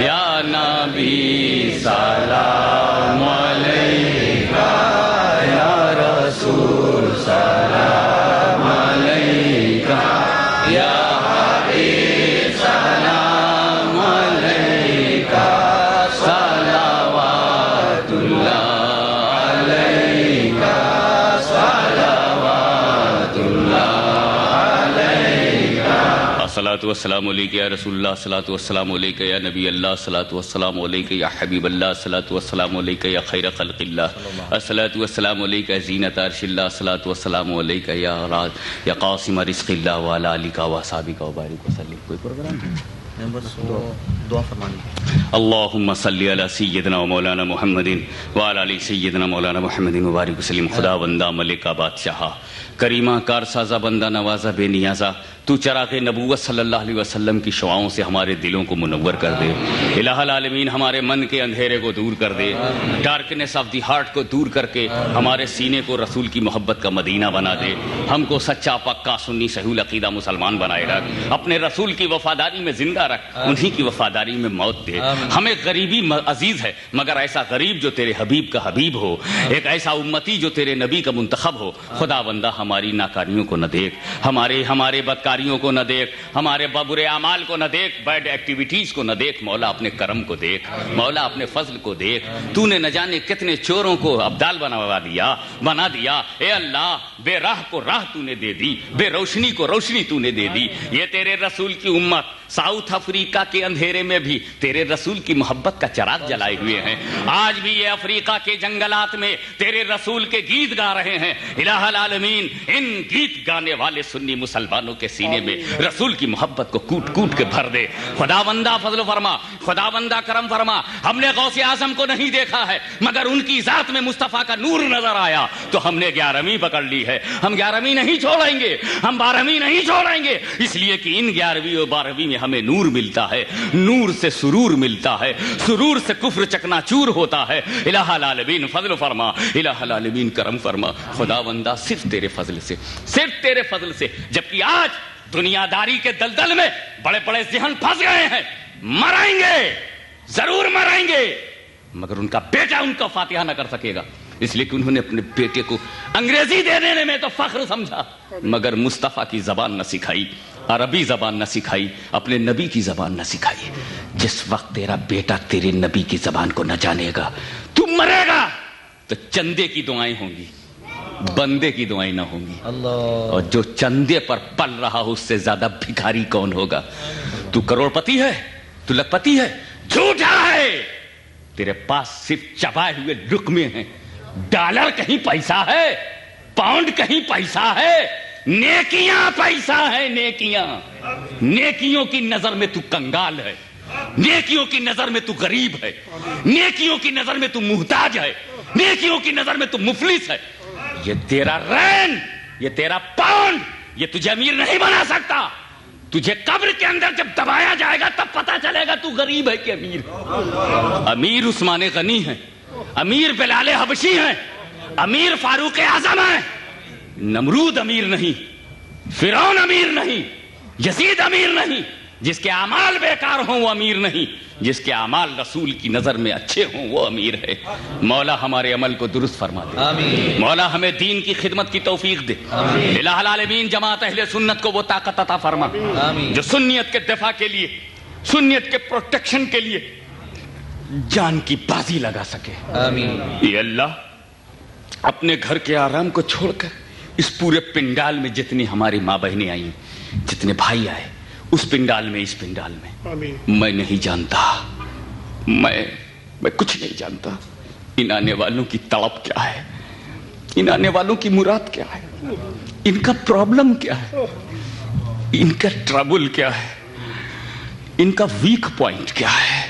یا نبی سلام علیکہ یا رسول سلام علیکہ یا حبیب سلام علیکہ صلوات اللہ الصلاۃ والسلام علیکہ یا رسول اللہ، الصلاۃ والسلام علیکہ یا نبی اللہ، الصلاۃ والسلام علیکہ یا حبیب اللہ، الصلاۃ والسلام علیکہ یا خیر خلق اللہ، الصلاۃ والسلام علیکہ زینت عرش اللہ، الصلاۃ والسلام علیکہ یا قاسم رزق اللہ وعلی آلک و اصحابک وبارک وسلم۔ کوئی پروگرام دعا فرمانی۔ اللہم صلی علی سیدنا و مولانا محمد وعلی آل سیدنا مولانا محمد وبارک وسلم۔ خدا بندہ ملکہ بادشاہ کریمہ کارسازہ بندہ نوازہ بے نیازہ، تو چراغ نبوت صلی اللہ علیہ وسلم کی شعاؤں سے ہمارے دلوں کو منور کر دے۔ الہ العالمین ہمارے من کے اندھیرے کو دور کر دے، ڈارکنیس آف دی ہارٹ کو دور کر کے ہمارے سینے کو رسول کی محبت کا مدینہ بنا دے۔ ہم کو سچا پکا سنی صحیح العقیدہ مسلمان بنائے رکھ، اپنے رسول کی وفاداری میں زندہ رکھ، انہی کی وفاداری میں موت دے۔ ہمیں غریبی عزیز ہے مگر ایسا غریب جو تیرے حبیب کا حبیب ہو، ایک ایسا امتی جو تیرے نبی کا منتخب ہو۔ خدا بندہ ہماری ناکاریوں کو نہ دیکھ، ہمارے بدکاریوں کو نہ دیکھ، ہمارے برے اعمال کو نہ دیکھ، بیڈ ایکٹیویٹیز کو نہ دیکھ۔ مولا اپنے کرم کو دیکھ، مولا اپنے فضل کو دیکھ۔ تو نے نہ جانے کتنے چوروں کو ابدال بنا دیا۔ اے اللہ بے راہ کو راہ تو نے دے دی، بے روشنی کو روشنی تو نے دے دی۔ یہ تیرے رسول کی امت ساؤتھ افریقہ کے اندھیرے میں بھی تیرے رسول کی محبت کا چراغ جلائے ہوئے ہیں۔ آج بھی یہ افریقہ کے جنگلات میں تیرے رسول کے گیت گا رہے ہیں۔ الہ العالمین ان گیت گانے والے سنی مسلمانوں کے سینے میں رسول کی محبت کو کوٹ کوٹ کے بھر دے۔ خدا بندہ فضل فرما، خدا بندہ کرم فرما۔ ہم نے غوث اعظم کو نہیں دیکھا ہے مگر ان کی ذات میں مصطفیٰ کا نور نظر آیا تو ہم نے 11ویں پکڑ لی ہے۔ ہم 11ویں نہیں چھوڑیں گے، ہم 12ویں نہیں چھوڑیں گے، اس لیے کہ ان 11ویں اور 12ویں میں ہمیں نور ملتا ہے، نور سے سرور ملتا ہے، سرور سے کفر چکنا چور ہوتا ہے۔ الہ العالمین فضل فرما، الہ العالمین کرم فرما۔ خدا بندہ صرف تیرے فضل سے، صرف تیرے فضل سے، جبکہ آج دنیا داری کے دلدل میں بڑے بڑے ذہن پھنس گئے ہیں، مرائیں گے ضرور مرائیں گے مگر ان کا بیٹا ان کا فاتحہ نہ کر سکے گا، اس لیے کہ انہوں نے اپنے بیٹے کو انگریزی دے دینے میں تو فخر سمجھا مگر مصطفیٰ کی زبان نہ سکھائی، عربی زبان نہ سکھائی، اپنے نبی کی زبان نہ سکھائی۔ جس وقت تیرا بیٹا تیرے نبی کی زبان کو نہ جانے گا تو مرے گا، تو چندے کی دعائیں ہوں گی، بندے کی دعائیں نہ ہوں گی۔ اور جو چندے پر پل رہا ہو اس سے زیادہ بھکاری کون ہوگا؟ تو کروڑ پتی ہے، تو لکھ پتی ہے، جھوٹا ہے۔ تیرے پاس صرف چبائے ہوئے لقمے ہیں، ڈالر کہیں پیسہ ہے، پاؤنڈ کہیں پیسہ ہے، نیکیاں پیسہ ہے، نیکیاں۔ نیکیوں کی نظر میں تو کنگال ہے، نیکیوں کی نظر میں تو غریب ہے، نیکیوں کی نظر میں تو محتاج ہے، نیکیوں کی نظر میں تو مفلس ہے۔ یہ تیرا رین، یہ تیرا پاؤنڈ، یہ تجھے امیر نہیں بنا سکتا۔ تجھے قبر کے اندر جب دبایا جائے گا تب پتا چلے گا تو غریب ہے کہ امیر ہے۔ امیر عثمان غنی ہے، امیر بلال حبشی ہیں، امیر فاروق اعظم ہیں۔ نمرود امیر نہیں، فرعون امیر نہیں، یزید امیر نہیں۔ جس کے اعمال بیکار ہوں وہ امیر نہیں، جس کے اعمال رسول کی نظر میں اچھے ہوں وہ امیر ہے۔ مولا ہمارے عمل کو درست فرما دے، آمین۔ مولا ہمیں دین کی خدمت کی توفیق دے، آمین۔ الہ العالمین جماعت اہل سنت کو وہ طاقت عطا فرما، آمین، جو سنیت کے دفاع کے لیے، سنیت کے پروٹیکشن کے لیے جان کی بازی لگا سکے، آمین۔ اے اللہ اپنے گھر کے آرام کو چھوڑ کر اس پورے پنڈال میں جتنی ہماری ماں بہنیں آئیں، جتنے بھائی آئے، اس پنڈال میں، اس پنڈال میں میں نہیں جانتا، میں کچھ نہیں جانتا ان آنے والوں کی تڑپ کیا ہے، ان آنے والوں کی مراد کیا ہے، ان کا پرابلم کیا ہے، ان کا ٹربل کیا ہے۔ ان کا ویک پوائنٹ کیا ہے،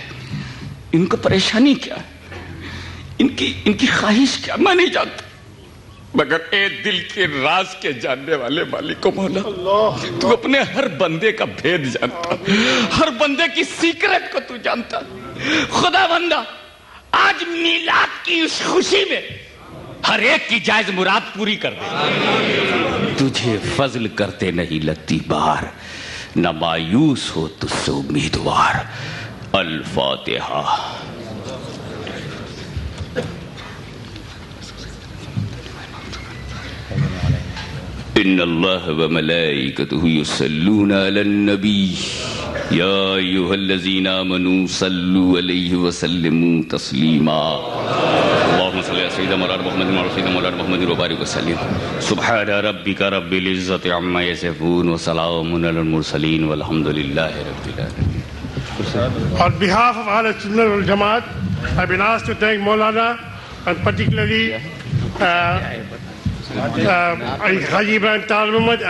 ان کا پریشانی کیا ہے، ان کی خواہش کیا، میں نہیں جانتا، مگر اے دل کے راز کے جاننے والے مالک و مولا، تو اپنے ہر بندے کا بھید جانتا، ہر بندے کی سیکرٹ کو تو جانتا۔ خدا بندہ آج میلاد کی اس خوشی میں ہر ایک کی جائز مراد پوری کر دے، تجھے فضل کرتے نہیں لگتی بار، نہ مایوس ہو تجھ سے امیدوار۔ الفاتحہ۔ ان اللہ وملائکتہ یصلون علی النبی یا ایھا الذین آمنوا صلوا علیہ وسلموا تسلیما۔ اللہم صلی علی سیدنا مولانا محمد وعلی سیدنا مولانا محمد وبارک وسلم۔ سبحان ربک رب العزۃ عما یصفون وسلام علی المرسلین والحمد للہ رب العالمین۔ On behalf of Ahl Sunnah wal Jamaat, I've been asked to thank Maulana and particularly Haji Ibrahim Tal Muhammad